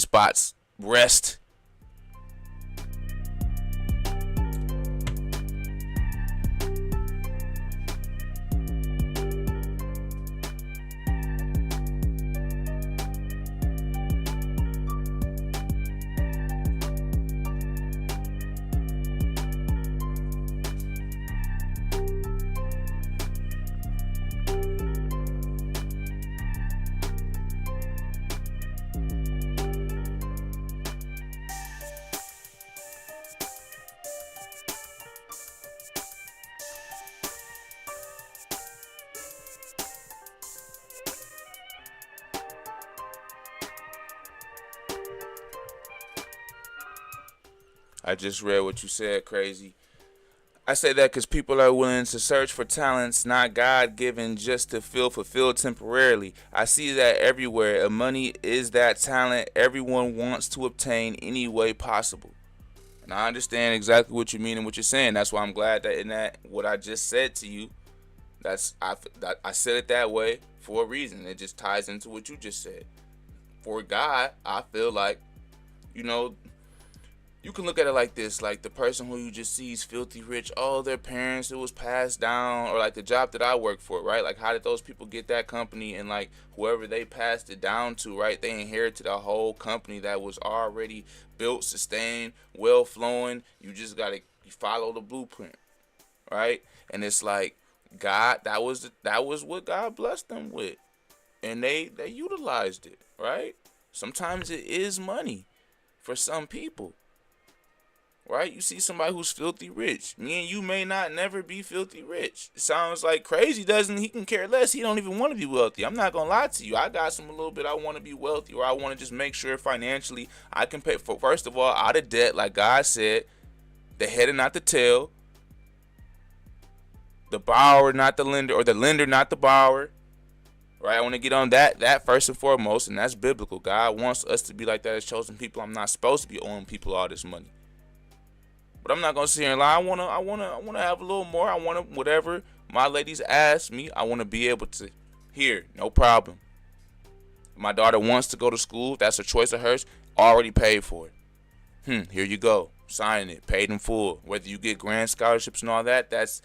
bots rest. I just read what you said, crazy. I say that because people are willing to search for talents not God given just to feel fulfilled temporarily. I see that everywhere. And money is that talent everyone wants to obtain any way possible. And I understand exactly what you mean and what you're saying. That's why I'm glad that in that what I just said to you, I said it that way for a reason. It just ties into what you just said. For God, I feel like, you know, you can look at it like this, like the person who you just see is filthy rich, oh, their parents, it was passed down, or like the job that I work for, right? Like, how did those people get that company? And like whoever they passed it down to, right, they inherited a whole company that was already built, sustained, well flowing. You just gotta follow the blueprint, right? And it's like God, that was what God blessed them with, and they utilized it, right? Sometimes it is money for some people. Right? You see somebody who's filthy rich. Me and you may not never be filthy rich. It sounds like crazy, doesn't he? Can care less. He don't even want to be wealthy. I'm not gonna lie to you. I got some a little bit. I want to be wealthy, or I want to just make sure financially I can pay for, first of all, out of debt, like God said, the head and not the tail. The borrower, not the lender, or the lender, not the borrower. Right? I want to get on that first and foremost, and that's biblical. God wants us to be like that as chosen people. I'm not supposed to be owing people all this money. But I'm not gonna sit here and lie. I wanna have a little more. I wanna whatever my ladies ask me. I wanna be able to. Here, no problem. My daughter wants to go to school. That's a choice of hers. Already paid for it. Here you go. Sign it. Paid in full. Whether you get grant scholarships and all that, that's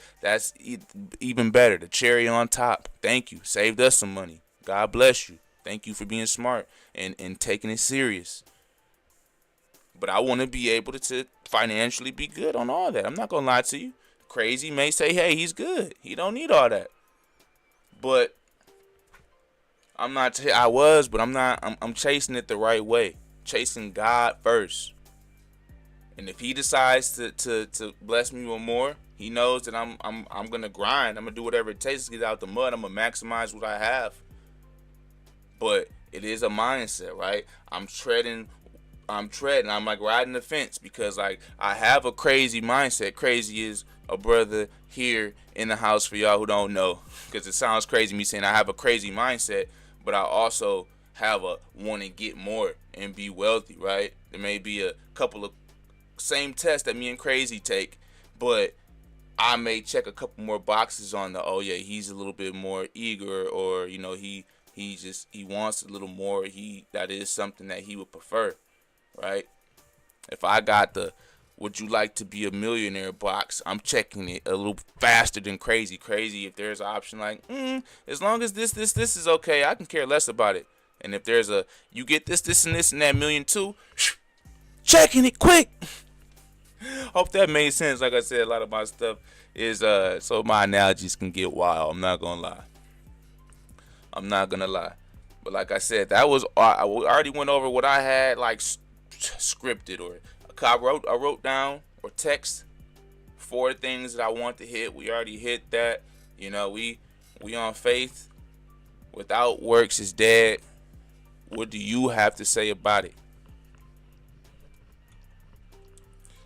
even better. The cherry on top. Thank you. Saved us some money. God bless you. Thank you for being smart and taking it serious. But I want to be able to financially be good on all that. I'm not going to lie to you. Crazy may say, hey, he's good. He don't need all that. But I'm not, I was, but I'm not, I'm chasing it the right way. Chasing God first. And if he decides to bless me with more, he knows that I'm going to grind. I'm going to do whatever it takes to get out the mud. I'm going to maximize what I have. But it is a mindset, right? I'm treading. I'm like riding the fence because like I have a crazy mindset. Crazy is a brother here in the house for y'all who don't know, because it sounds crazy me saying I have a crazy mindset, but I also have a want to get more and be wealthy, right? There may be a couple of same tests that me and Crazy take, but I may check a couple more boxes on the, oh yeah, he's a little bit more eager, or you know, he wants a little more. That is something that he would prefer. Right? If I got the would you like to be a millionaire box, I'm checking it a little faster than Crazy. Crazy, if there's an option like, as long as this is okay, I can care less about it. And if there's a, you get this and that million too, checking it quick. Hope that made sense. Like I said, a lot of my stuff is, so my analogies can get wild. I'm not going to lie. But like I said, that was, I already went over what I had, like, scripted, or I wrote down or text 4 things that I want to hit. We already hit that. You know, we on faith. Without works is dead. What do you have to say about it?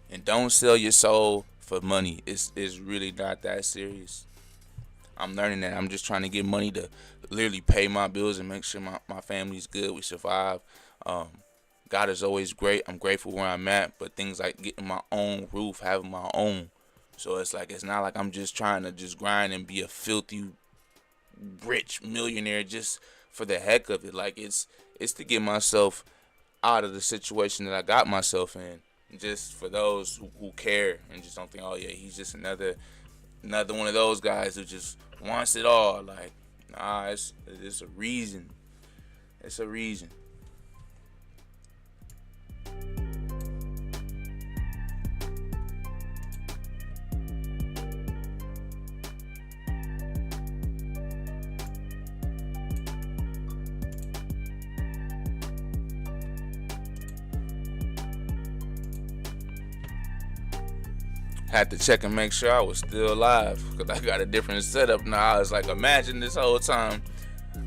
And don't sell your soul for money. It's really not that serious. I'm learning that. I'm just trying to get money to literally pay my bills and make sure my family's good. We survive. Um, God is always great. I'm grateful where I'm at. But things like getting my own roof, having my own. So it's like, it's not like I'm just trying to just grind and be a filthy rich millionaire just for the heck of it. Like, it's to get myself out of the situation that I got myself in. Just for those who care and just don't think, oh yeah, he's just another one of those guys who just wants it all. Like, nah, it's a reason. It's a reason. Had to check and make sure I was still alive because I got a different setup now. I was like, imagine this whole time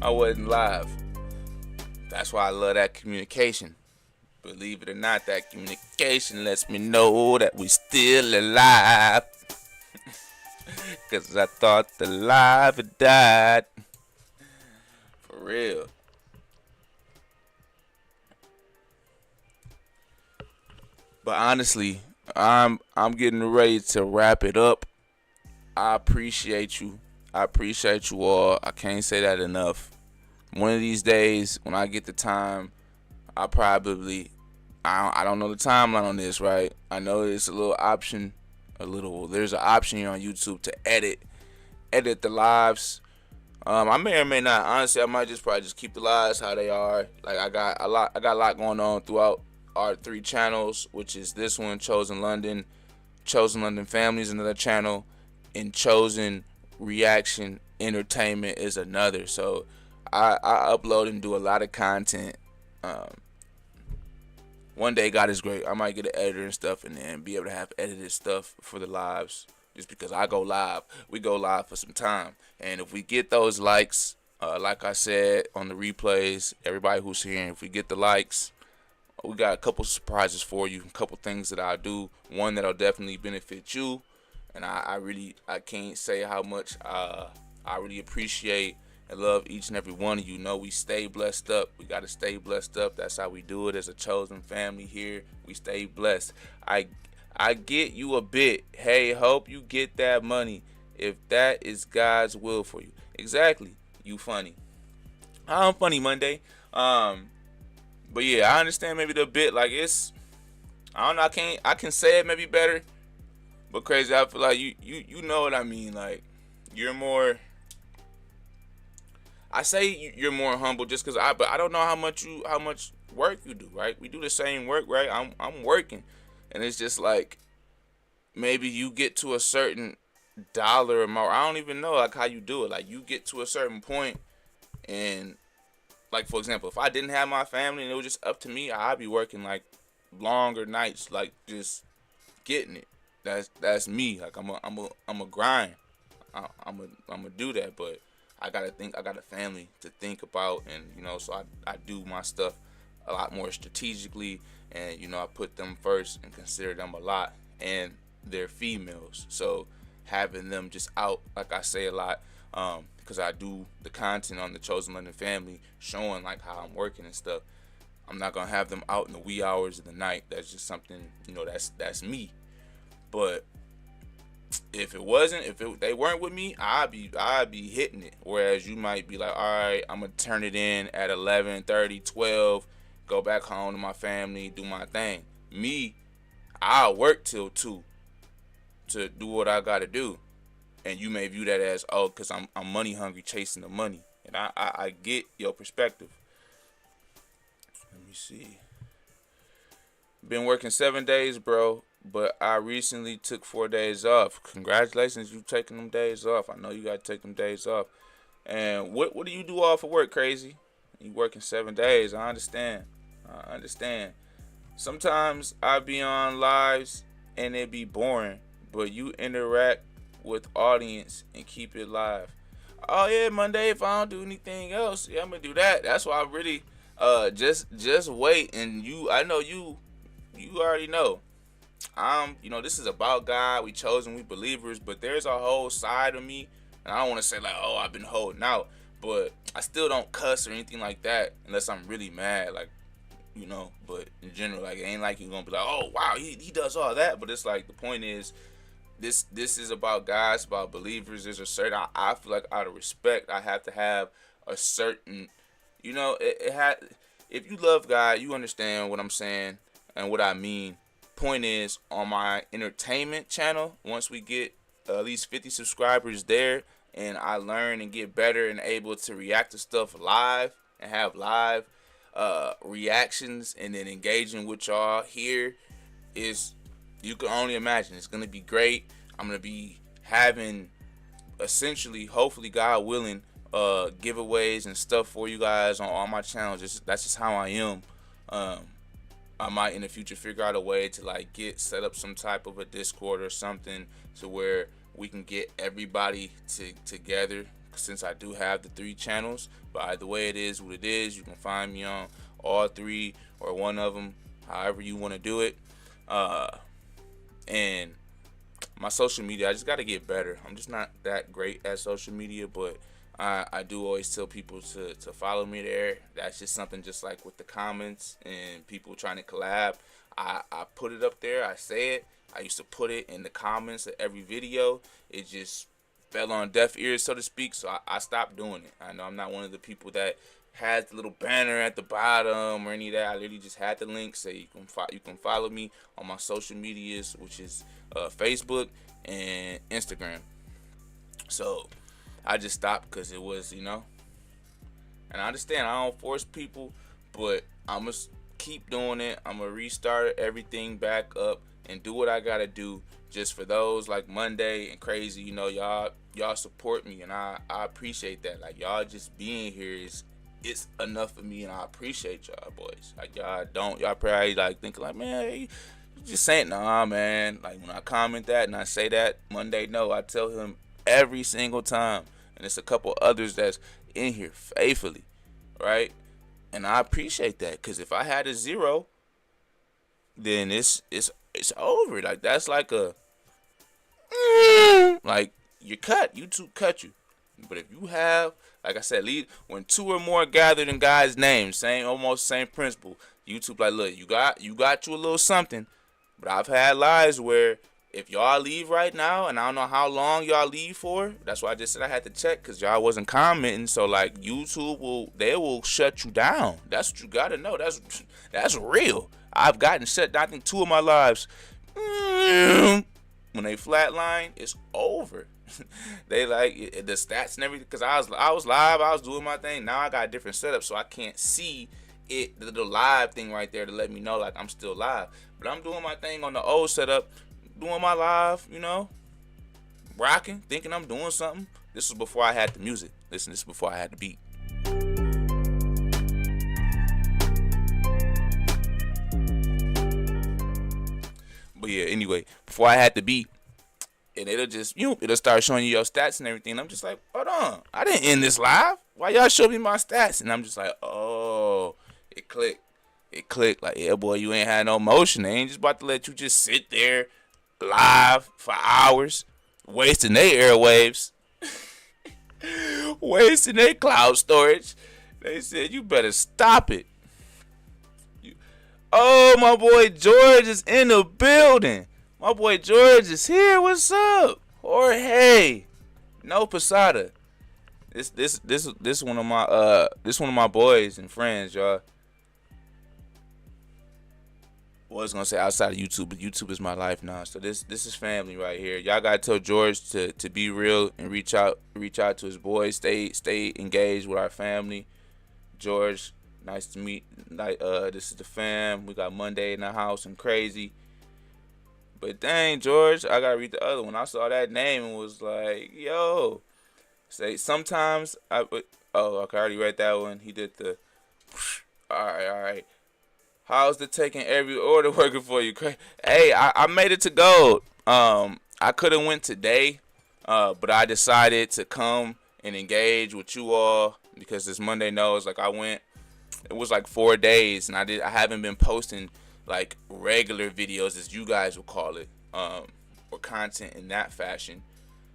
I wasn't live. That's why I love that communication. Believe it or not, that communication lets me know that we still alive. Cause I thought the life had died. For real. But honestly, I'm getting ready to wrap it up. I appreciate you. I appreciate you all. I can't say that enough. One of these days, when I get the time, I probably, I don't know the timeline on this, right? I know there's there's an option here on YouTube to edit the lives. I may or may not. Honestly, I might probably just keep the lives how they are. Like, I got a lot going on throughout our 3 channels, which is this one, Chosen London Family is another channel, and Chosen Reaction Entertainment is another. So I upload and do a lot of content. One day, God is great, I might get an editor and stuff, and then be able to have edited stuff for the lives. Just because I go live, we go live for some time, and if we get those likes, like I said on the replays, everybody who's here, if we get the likes, we got a couple surprises for you, a couple things that I do. One that'll definitely benefit you, and I can't say how much I really appreciate and love each and every one of you. Know we stay blessed up. We gotta stay blessed up. That's how we do it as a chosen family here. We stay blessed. I get you a bit. Hey, hope you get that money if that is God's will for you. Exactly. You funny. I'm funny Monday. But yeah, I understand maybe the bit, like, it's, I don't know, I can say it maybe better, but crazy, I feel like you know what I mean. Like, you're more, I say you're more humble just because but I don't know how much work you do, right? We do the same work, right? I'm working, and it's just like, maybe you get to a certain dollar amount. I don't even know like how you do it. Like, you get to a certain point, and like, for example, if I didn't have my family and it was just up to me, I'd be working like longer nights, like just getting it. That's me. Like, I'm a grind. I'm a do that, but I got a family to think about, and so I do my stuff a lot more strategically, and I put them first and consider them a lot, and they're females, so having them just out, like I say a lot, because I do the content on the Chosen London Family, showing like how I'm working and stuff. I'm not gonna have them out in the wee hours of the night. That's just something, that's me. But if they weren't with me, I'd be hitting it. Whereas you might be like, all right, I'm gonna turn it in at 11:30, 12, go back home to my family, do my thing. Me, I'll work till 2 to do what I gotta do. And you may view that as, oh, because I'm money hungry, chasing the money. And I get your perspective. Let me see. Been working 7 days, bro, but I recently took 4 days off. Congratulations, you taking them days off. I know you got to take them days off. And what do you do off of work, Crazy? You working 7 days. I understand. Sometimes I be on lives and it be boring but you interact with audience and keep it live. Oh yeah, Monday if I don't do anything else, yeah, I'm gonna do that. That's why I really just wait, and I know you already know. This is about God. We chosen, we believers, but there's a whole side of me, and I don't want to say like, oh, I've been holding out, but I still don't cuss or anything like that unless I'm really mad, like, But in general, like, it ain't like you're gonna be like, oh wow, he does all that, but it's like the point is, this is about God, it's about believers. There's a certain I feel like out of respect, I have to have a certain, it had. If you love God, you understand what I'm saying and what I mean. Point is, on my entertainment channel, once we get at least 50 subscribers there, and I learn and get better and able to react to stuff live and have live reactions and then engaging with y'all here, is you can only imagine it's gonna be great. I'm gonna be having essentially, hopefully, God willing, giveaways and stuff for you guys on all my channels. That's just how I am. I might in the future figure out a way to like set up some type of a Discord or something to where we can get everybody together, since I do have the 3 channels. But either way, it is what it is. You can find me on all 3 or one of them, however you want to do it. And my social media, I just got to get better. I'm just not that great at social media, but I do always tell people to follow me there. That's just something, just like with the comments and people trying to collab. I put it up there. I say it. I used to put it in the comments of every video. It just fell on deaf ears, so to speak, so I stopped doing it. I know I'm not one of the people that has the little banner at the bottom or any of that. I literally just had the link, say you can follow me on my social medias, which is Facebook and Instagram. So I just stopped because it was, and I understand I don't force people, but I'm going to keep doing it. I'm going to restart everything back up and do what I got to do just for those like Monday and Crazy. Y'all support me, and I appreciate that. Like, y'all just being here it's enough for me, and I appreciate y'all boys. Like, y'all probably like thinking like, man, you just saying, nah, man. Like, when I comment that and I say that Monday, no, I tell him every single time. And it's a couple others that's in here faithfully, right? And I appreciate that, because if I had a 0, then it's over. Like, that's like like you're cut. YouTube cut you. But if you have, like I said, when 2 or more gathered in God's name, almost same principle. YouTube like, look, you got you a little something. But I've had lives where, if y'all leave right now, and I don't know how long y'all leave for, that's why I just said I had to check, because y'all wasn't commenting. So like, YouTube will shut you down. That's what you gotta know. That's real. I've gotten shut down. I think 2 of my lives, when they flatline, it's over. They like the stats and everything, because I was live, I was doing my thing. Now I got a different setup, so I can't see it, the live thing right there to let me know like I'm still live. But I'm doing my thing on the old setup, doing my live, rocking, thinking I'm doing something. This was before I had the music. Listen, this is before I had the beat. But yeah, anyway, before I had the beat, and it'll start showing you your stats and everything. I'm just like, hold on, I didn't end this live. Why y'all show me my stats? And I'm just like, oh, it clicked. Like, yeah, boy, you ain't had no motion. They ain't just about to let you just sit there live for hours, wasting their airwaves, wasting their cloud storage. They said, you better stop it. Oh, my boy George is in the building. My boy George is here. What's up? Jorge. No Posada. This one of my boys and friends, y'all. I was gonna say outside of YouTube, but YouTube is my life now. So this is family right here. Y'all gotta tell George to be real and reach out to his boys. Stay engaged with our family. George, nice to meet. This is the fam. We got Monday in the house and Crazy. But dang, George, I gotta read the other one. I saw that name and was like, yo. Say sometimes okay, I already read that one. He did the. All right. How's the taking every order working for you? Hey, I made it to gold. I could have went today, but I decided to come and engage with you all because this Monday knows like I went. It was like 4 days, and I haven't been posting like regular videos as you guys would call it, or content in that fashion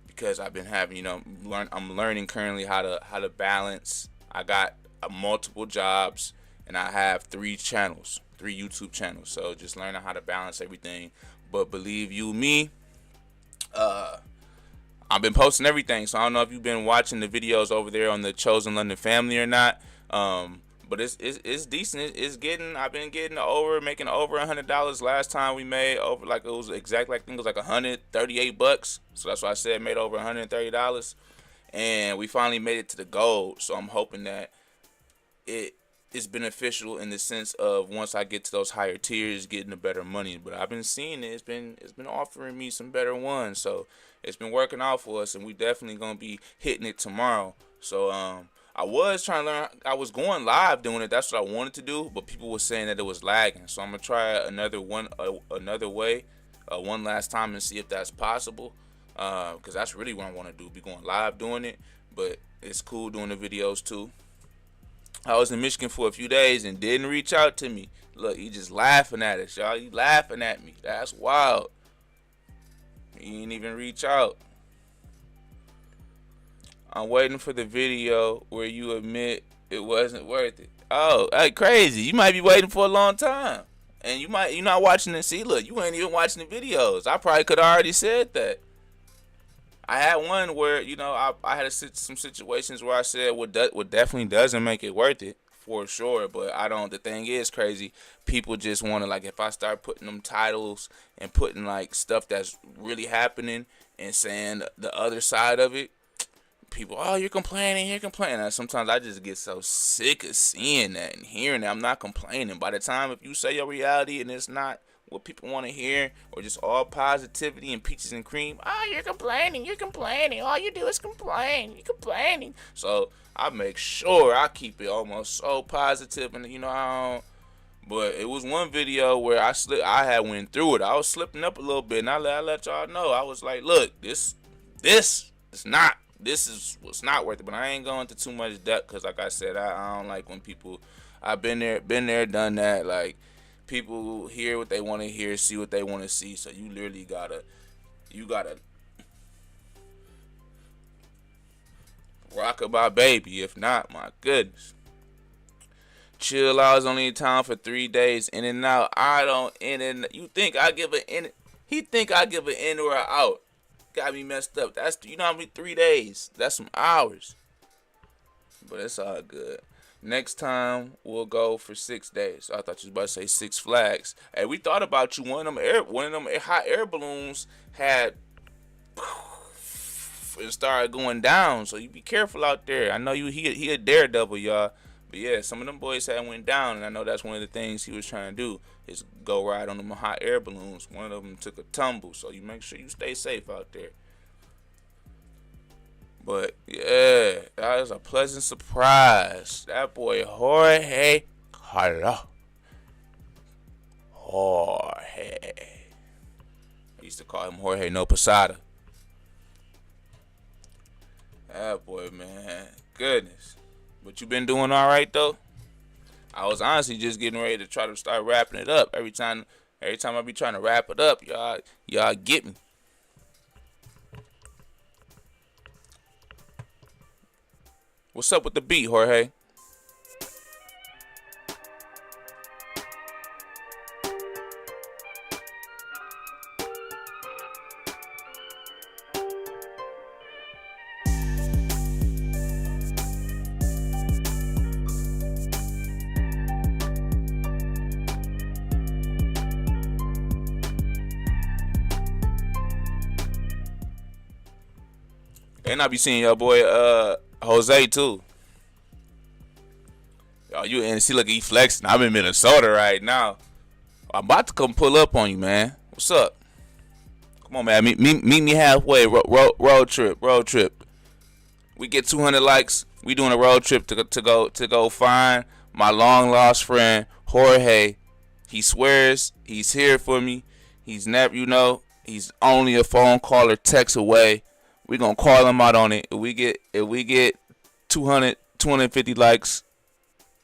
because I've been having I'm learning currently how to balance. I got multiple jobs and I have 3 YouTube channels, so just learning how to balance everything. But believe you me, I've been posting everything, so I don't know if you've been watching the videos over there on the Chosen London Family or not. But it's decent. I've been making over $100 last time we made over like it was exactly I think it was like $138. So that's why I said made over $130, and we finally made it to the goal. So I'm hoping that it is beneficial in the sense of once I get to those higher tiers, getting the better money. But I've been seeing it. It's been offering me some better ones. So it's been working out for us, and we definitely gonna be hitting it tomorrow. So I was trying to learn. I was going live doing it. That's what I wanted to do, but people were saying that it was lagging. So I'm gonna try another way, one last time, and see if that's possible. Because that's really what I want to do. Be going live doing it, but it's cool doing the videos too. I was in Michigan for a few days and didn't reach out to me. Look, you just laughing at us, y'all. You laughing at me. That's wild. You didn't even reach out. I'm waiting for the video where you admit it wasn't worth it. Oh, hey, crazy. You might be waiting for a long time. And you're not watching it. See, look, you ain't even watching the videos. I probably could have already said that. I had one where, I had some situations where I said what definitely doesn't make it worth it, for sure. But the thing is crazy. People just want to, like, if I start putting them titles and putting, like, stuff that's really happening and saying the other side of it, people, oh, you're complaining. Sometimes I just get so sick of seeing that and hearing that. I'm not complaining. By the time if you say your reality and it's not what people want to hear, or just all positivity and peaches and cream, oh, you're complaining. All you do is complain. You're complaining. So I make sure I keep it almost so positive, and but it was one video where I had went through it. I was slipping up a little bit, and I let y'all know. I was like, look, this is what's not worth it. But I ain't going into too much depth because, like I said, I don't like when people. I've been there, done that. Like, people hear what they want to hear, see what they want to see. So you literally gotta rock my baby. If not, my goodness. Chill. I was only in town for 3 days, in and out. I don't in and. You think I give an in? He think I give an in or an out. Got me messed up. That's how many 3 days. That's some hours. But it's all good. Next time we'll go for 6 days. I thought you was about to say Six Flags. Hey, we thought about you. One of them hot air balloons had it started going down. So you be careful out there. I know he a daredevil, y'all. But yeah, some of them boys had went down, and I know that's one of the things he was trying to do is go ride on them hot air balloons. One of them took a tumble, so you make sure you stay safe out there. But yeah, that was a pleasant surprise. That boy Jorge, hello, Jorge. I used to call him Jorge No Posada. That boy, man, goodness. But you been doing all right though. I was honestly just getting ready to try to start wrapping it up. Every time I be trying to wrap it up, y'all get me. What's up with the beat, Jorge? And I be seeing your boy Jose too. Yo, you and see, look, he flexing. I'm in Minnesota right now. I'm about to come pull up on you, man. What's up? Come on, man. Meet me halfway. Road trip. We get 200 likes. We doing a road trip to go find my long lost friend Jorge. He swears he's here for me. He's never, He's only a phone call or text away. We gonna call him out on it. If we get 200, 250 likes,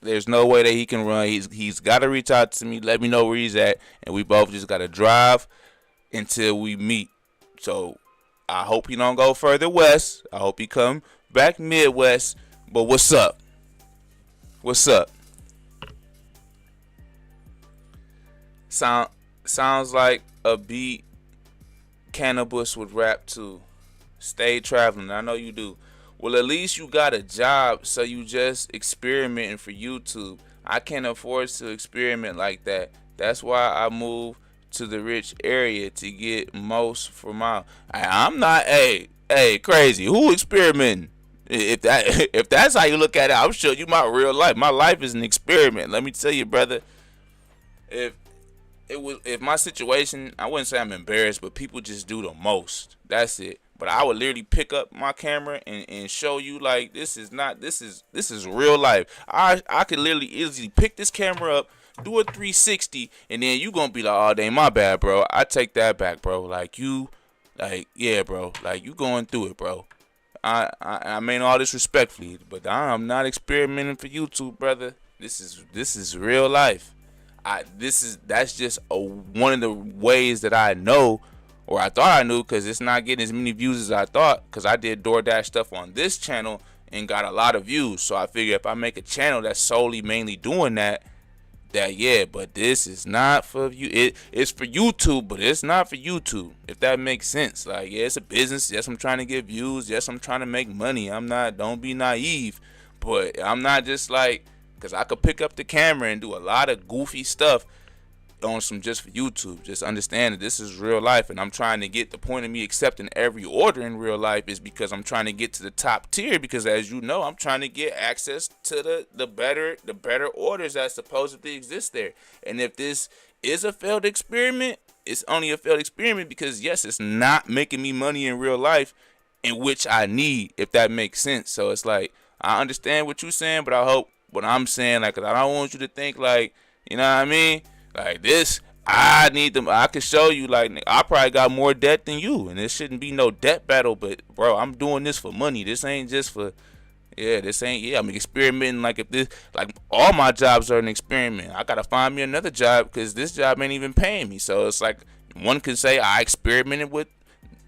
there's no way that he can run. He's got to reach out to me, let me know where he's at, and we both just got to drive until we meet. So I hope he don't go further west. I hope he come back Midwest. But what's up? What's up? Sounds like a beat Cannabis would rap to. Stay traveling. I know you do. Well, at least you got a job, so you just experimenting for YouTube. I can't afford to experiment like that. That's why I moved to the rich area to get most for my. I'm not. Hey, crazy. Who experimenting? If that if that's how you look at it, I'm sure you my real life. My life is an experiment. Let me tell you, brother. If if my situation, I wouldn't say I'm embarrassed, but people just do the most. That's it. But I would literally pick up my camera and show you like this is real life. I could literally easily pick this camera up, do a 360, and then you gonna be like, oh dang, my bad, bro. I take that back, bro. Yeah, bro. Like you going through it, bro. I mean all this respectfully, but I'm not experimenting for YouTube, brother. This is real life. That's just one of the ways that I know, or I thought I knew, because it's not getting as many views as I thought, because I did DoorDash stuff on this channel and got a lot of views. So I figure if I make a channel that's solely mainly doing that yeah, but this is not for you. It's for YouTube, but it's not for YouTube, if that makes sense. Like, yeah, it's a business. Yes, I'm trying to get views. Yes, I'm trying to make money. Don't be naive, but I'm not just like, because I could pick up the camera and do a lot of goofy stuff on some just for YouTube. Just understand that this is real life, and I'm trying to get the point of me accepting every order in real life is because I'm trying to get to the top tier, because as you know, I'm trying to get access to the better orders that supposedly exist there. And if this is a failed experiment, it's only a failed experiment because yes, it's not making me money in real life, in which I need, if that makes sense. So it's like, I understand what you're saying, but I hope what I'm saying, like, 'cause I don't want you to think like, you know what I mean? Like this, I need them. I can show you, like, I probably got more debt than you, and there shouldn't be no debt battle. But bro, I'm doing this for money. This ain't just for, yeah. This ain't, yeah. I'm experimenting. Like if this, like all my jobs are an experiment. I gotta find me another job because this job ain't even paying me. So it's like one could say I experimented with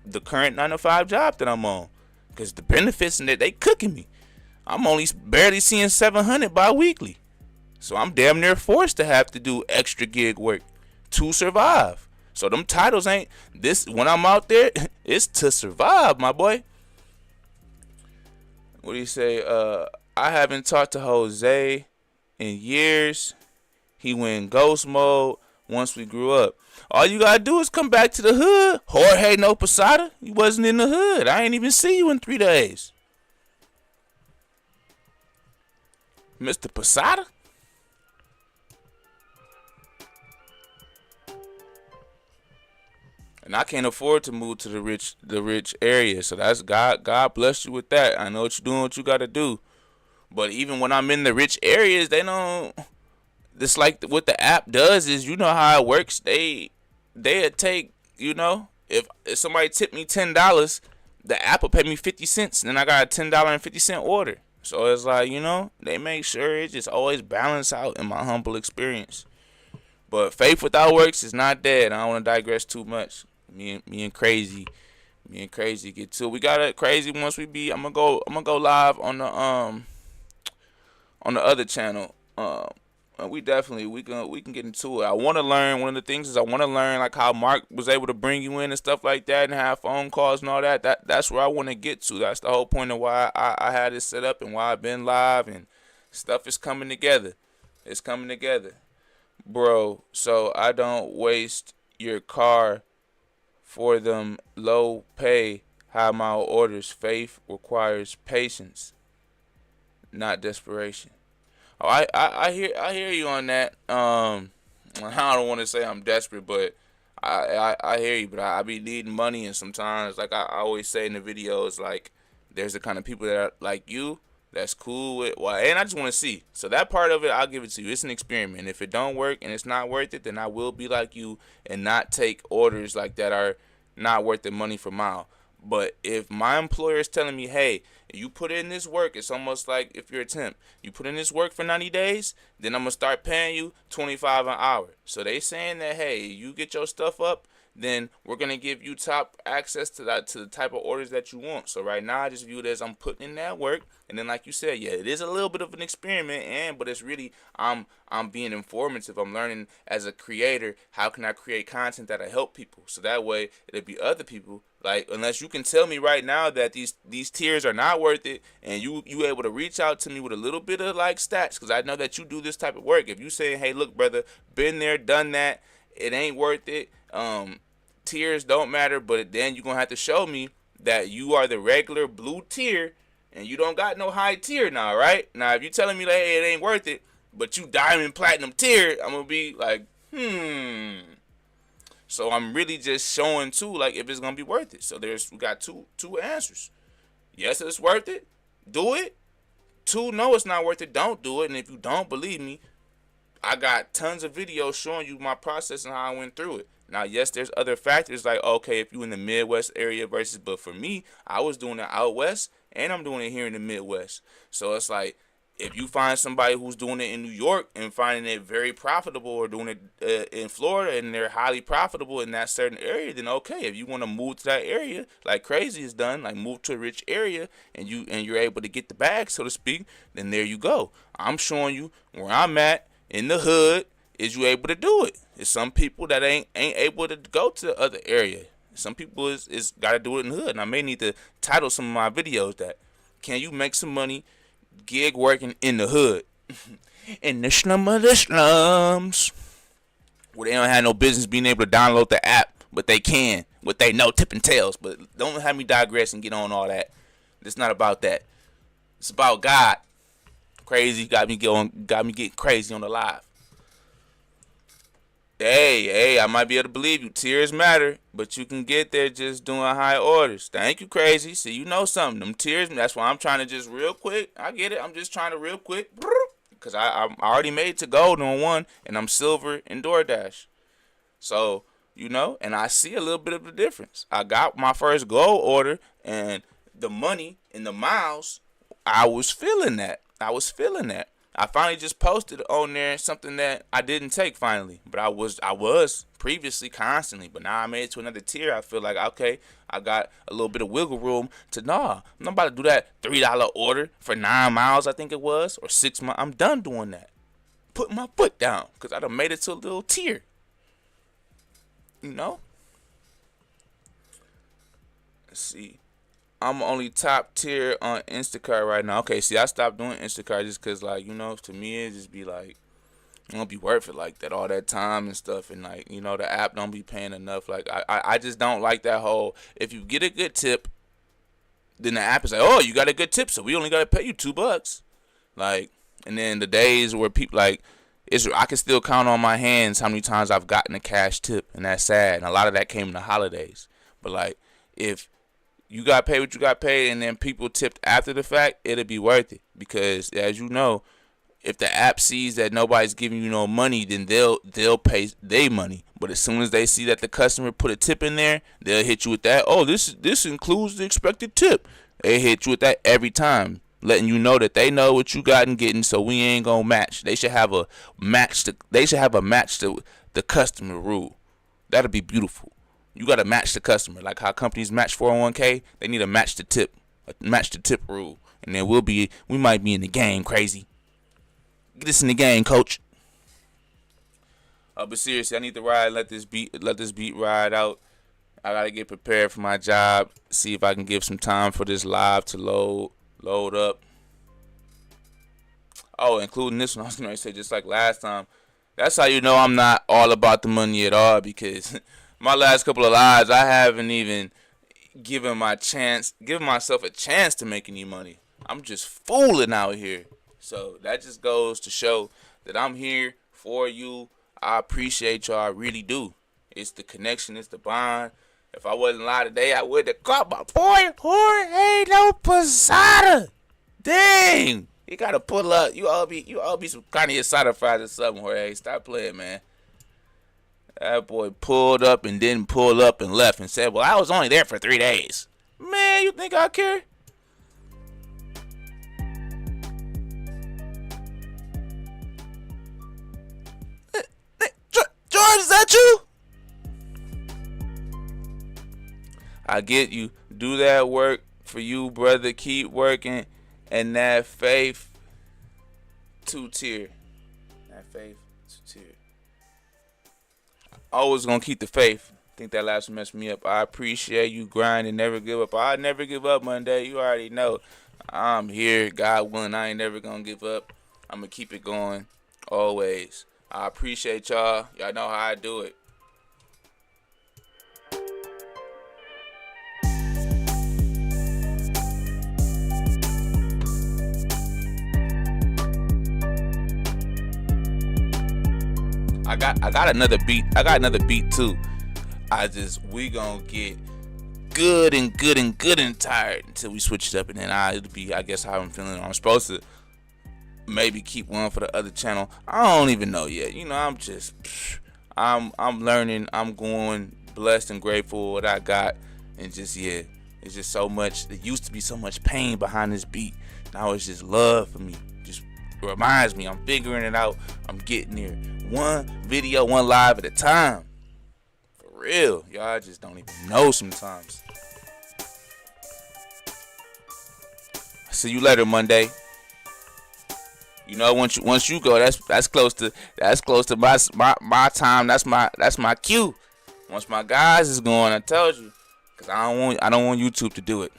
the current 9 to 5 job that I'm on, because the benefits in that they cooking me. I'm only barely seeing 700 bi-weekly. So I'm damn near forced to have to do extra gig work to survive. So them titles ain't this, when I'm out there, it's to survive, my boy. What do you say? I haven't talked to Jose in years. He went ghost mode once we grew up. All you gotta do is come back to the hood. Jorge no Posada, you wasn't in the hood. I ain't even see you in 3 days. Mr. Posada? And I can't afford to move to the rich area. So that's God bless you with that. I know what you're doing, what you gotta do. But even when I'm in the rich areas, they don't. It's like what the app does is, you know how it works. They take, if somebody tipped me $10, the app will pay me 50 cents, and then I got a $10.50 order. So it's like, they make sure it just always balance out in my humble experience. But faith without works is not dead. I don't want to digress too much. Me and crazy get to it. We got it crazy once we be. I'm gonna go live on the other channel. We definitely we can get into it. I want to learn. One of the things is I want to learn like how Mark was able to bring you in and stuff like that, and have phone calls and all that. That's where I want to get to. That's the whole point of why I had it set up and why I've been live, and stuff is coming together. It's coming together, bro. So I don't waste your car for them low pay high mile orders. Faith requires patience, not desperation. Oh, I hear you on that. I don't want to say I'm desperate, but I hear you. But I be needing money, and sometimes, like I always say in the videos, like there's the kind of people that are like you that's cool with, well, and I just want to see. So that part of it, I'll give it to you. It's an experiment. If it don't work and it's not worth it, then I will be like you and not take orders like that are not worth the money for mile. But if my employer is telling me, hey, you put in this work, it's almost like if you're a temp. You put in this work for 90 days, then I'm going to start paying you 25 an hour. So they saying that, hey, you get your stuff up, then we're going to give you top access to the type of orders that you want. So right now I just view it as I'm putting in that work. And then like you said, yeah, it is a little bit of an experiment, but it's really I'm being informative. I'm learning as a creator, how can I create content that'll help people? So that way it'll be other people. Like, unless you can tell me right now that these tiers are not worth it, and you able to reach out to me with a little bit of like stats, because I know that you do this type of work. If you say, hey, look, brother, been there, done that, it ain't worth it. Tiers don't matter, but then you're gonna have to show me that you are the regular blue tier, and you don't got no high tier now, right? Now, if you're telling me like, hey, it ain't worth it, but you diamond platinum tier, I'm gonna be like, So I'm really just showing too, like, if it's gonna be worth it. So we got two answers. Yes, it's worth it. Do it. 2, no, it's not worth it. Don't do it. And if you don't believe me, I got tons of videos showing you my process and how I went through it. Now, yes, there's other factors like, okay, if you in the Midwest area versus, but for me, I was doing it out west and I'm doing it here in the Midwest. So it's like, if you find somebody who's doing it in New York and finding it very profitable, or doing it in Florida and they're highly profitable in that certain area, then okay. If you want to move to that area, like Crazy has done, like move to a rich area, and you're able to get the bag, so to speak, then there you go. I'm showing you where I'm at in the hood. Is you able to do it? It's some people that ain't able to go to the other area. Some people is got to do it in the hood. And I may need to title some of my videos that, can you make some money gig working in the hood? In the slum of the slums, where they don't have no business being able to download the app, but they can, what they know, tipping tails. But don't have me digress and get on all that. It's not about that. It's about God. Crazy got me getting crazy on the live. Hey, I might be able to believe you. Tiers matter, but you can get there just doing high orders. Thank you, Crazy. See, you know something. Them tiers, that's why I'm trying to just real quick. I get it. I'm just trying to real quick. Because I already made it to gold on one, and I'm silver in DoorDash. So, and I see a little bit of the difference. I got my first gold order, and the money and the miles, I was feeling that. I finally just posted on there something that I didn't take finally, but I was previously constantly, but now I made it to another tier. I feel like, okay, I got a little bit of wiggle room to, I'm not about to do that $3 order for 9 miles, I think it was, or 6 miles. I'm done doing that. Putting my foot down, because I done made it to a little tier. Let's see. I'm only top tier on Instacart right now. Okay, see, I stopped doing Instacart just because, like, to me, it just be like, it won't be worth it like that, all that time and stuff. And, like, the app don't be paying enough. Like, I just don't like that whole, if you get a good tip, then the app is like, oh, you got a good tip, so we only got to pay you $2. Like, and then the days where people, like, I can still count on my hands how many times I've gotten a cash tip, and that's sad. And a lot of that came in the holidays. But, like, if you got paid what you got paid, and then people tipped after the fact, it'll be worth it. Because, as you know, if the app sees that nobody's giving you no money, then they'll pay their money. But as soon as they see that the customer put a tip in there, they'll hit you with that. Oh, this includes the expected tip. They hit you with that every time, letting you know that they know what you got and getting, so we ain't gonna match. They should have a match to the customer rule. That'll be beautiful. You got to match the customer. Like how companies match 401k, they need to match the tip rule. And then we might be in the game, Crazy. Get us in the game, coach. But seriously, I need to let this beat ride out. I got to get prepared for my job, see if I can give some time for this live to load up. Oh, including this one, I was going to say, just like last time, that's how you know I'm not all about the money at all, because my last couple of lives, I haven't even given myself a chance to make any money. I'm just fooling out here. So that just goes to show that I'm here for you. I appreciate y'all. I really do. It's the connection. It's the bond. If I wasn't live today, I would have caught my boy Jorge No Posada. Dang. You got to pull up. You all be some kind of Asada fries or something, Jorge. Stop playing, man. That boy pulled up and didn't pull up and left and said, "Well, I was only there for 3 days." Man, you think I care? George, is that you? I get you. Do that work for you, brother. Keep working. And that faith, 2-tier. That faith, 2-tier. Always gonna keep the faith. I think that last one messed me up. I appreciate you grinding, never give up. I never give up Monday. You already know. I'm here. God willing, I ain't never gonna give up. I'm gonna keep it going. Always. I appreciate y'all. Y'all know how I do it. I got another beat. I got another beat too. We gonna get good and tired until we switch it up, and then it'll be, I guess, how I'm feeling. I'm supposed to maybe keep one for the other channel. I don't even know yet. I'm learning. I'm going blessed and grateful what I got, and just it's just so much. There used to be so much pain behind this beat. Now it's just love for me. Just reminds me I'm figuring it out. I'm getting there. One video, one live at a time. For real. Y'all just don't even know sometimes. See you later, Monday. You know, once you go, that's close to my time. That's my cue. Once my guys is going, I told you, cause I don't want YouTube to do it.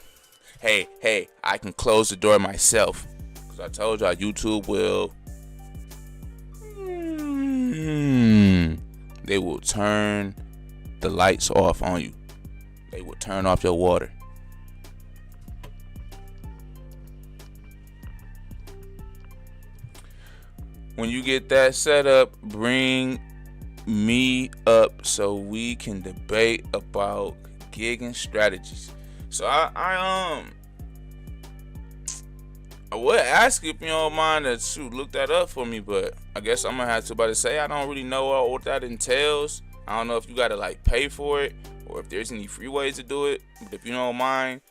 Hey, I can close the door myself, cause I told y'all YouTube will. They will turn the lights off on you. They will turn off your water. When you get that set up, bring me up so we can debate about gigging strategies. So I would ask if you don't mind to look that up for me, but I guess I'm gonna have to about to say I don't really know what that entails. I don't know if you gotta like pay for it or if there's any free ways to do it. But if you don't mind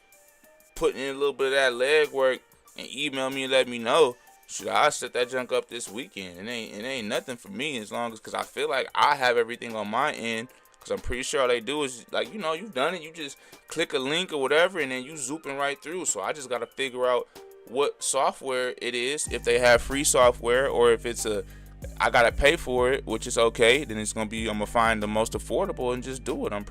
putting in a little bit of that leg work and email me and let me know, should I set that junk up this weekend? It ain't nothing for me as long as, cause I feel like I have everything on my end. Cause I'm pretty sure all they do is like, you've done it. You just click a link or whatever, and then you zooping right through. So I just gotta figure out what software it is, if they have free software, or if I gotta pay for it, which is okay. Then I'm gonna find the most affordable and just do it. I'm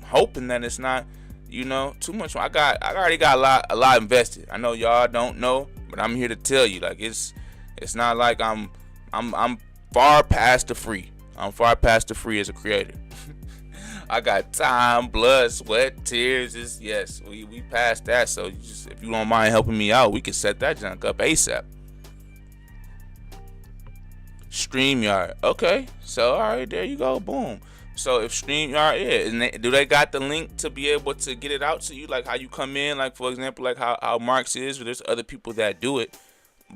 hoping that it's not, too much. I already got a lot invested. I know y'all don't know, but I'm here to tell you, like, it's not like I'm far past the free. I'm far past the free as a creator. I got time, blood, sweat, tears. Yes, we passed that. So if you don't mind helping me out, we can set that junk up ASAP. StreamYard. Okay. So all right, there you go. Boom. So if StreamYard, and do they got the link to be able to get it out to you, like how you come in, like for example, like how Mark's is, or there's other people that do it.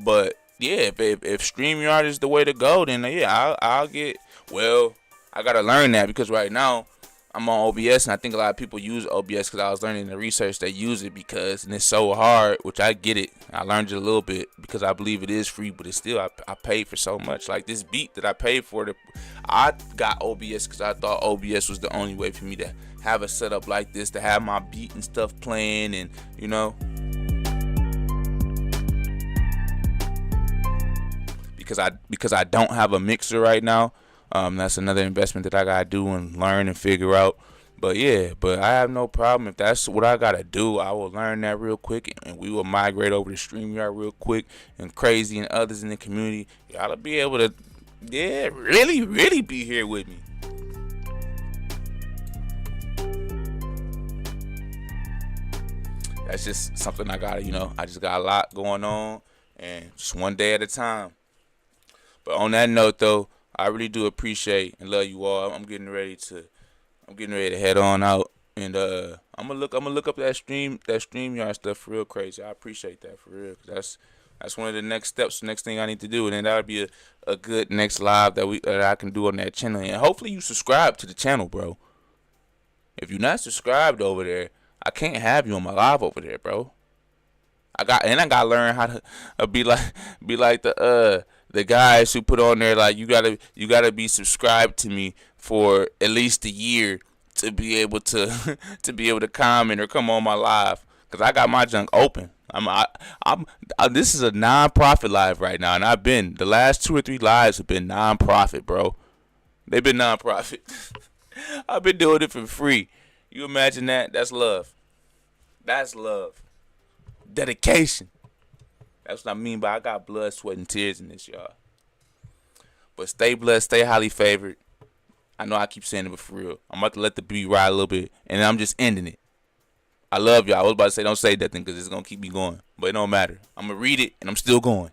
But yeah, if StreamYard is the way to go, then yeah, I'll get. Well, I gotta learn that because right now I'm on OBS, and I think a lot of people use OBS because I was learning the research they use it and it's so hard, which I get it. I learned it a little bit because I believe it is free, but it's still, I paid for so much. Like this beat that I paid for, I got OBS because I thought OBS was the only way for me to have a setup like this, to have my beat and stuff playing, and because I don't have a mixer right now. That's another investment that I gotta do and learn and figure out. But I have no problem. If that's what I gotta do, I will learn that real quick, and we will migrate over to StreamYard real quick. And Crazy and others in the community, y'all be able to, really be here with me. That's just something I gotta, I just got a lot going on, and just one day at a time. But on that note, though, I really do appreciate and love you all. I'm getting ready to head on out, and I'm gonna look up that StreamYard stuff for real. Crazy. I appreciate that for real, 'cause That's one of the next steps. Next thing I need to do, and then that would be a good next live that I can do on that channel. And hopefully you subscribe to the channel, bro. If you're not subscribed over there, I can't have you on my live over there, bro. I gotta learn how to be like the guys who put on there like you gotta be subscribed to me for at least a year to be able to to be able to comment or come on my live, cause I got my junk open. This is a non-profit live right now, and the last 2 or 3 lives have been non-profit, bro. They've been non-profit. I've been doing it for free. You imagine that? That's love. That's love. Dedication. That's what I mean by I got blood, sweat, and tears in this, y'all. But stay blessed, stay highly favored. I know I keep saying it, but for real, I'm about to let the beat ride a little bit, and I'm just ending it. I love y'all. I was about to say don't say that thing because it's going to keep me going. But it don't matter. I'm going to read it, and I'm still going.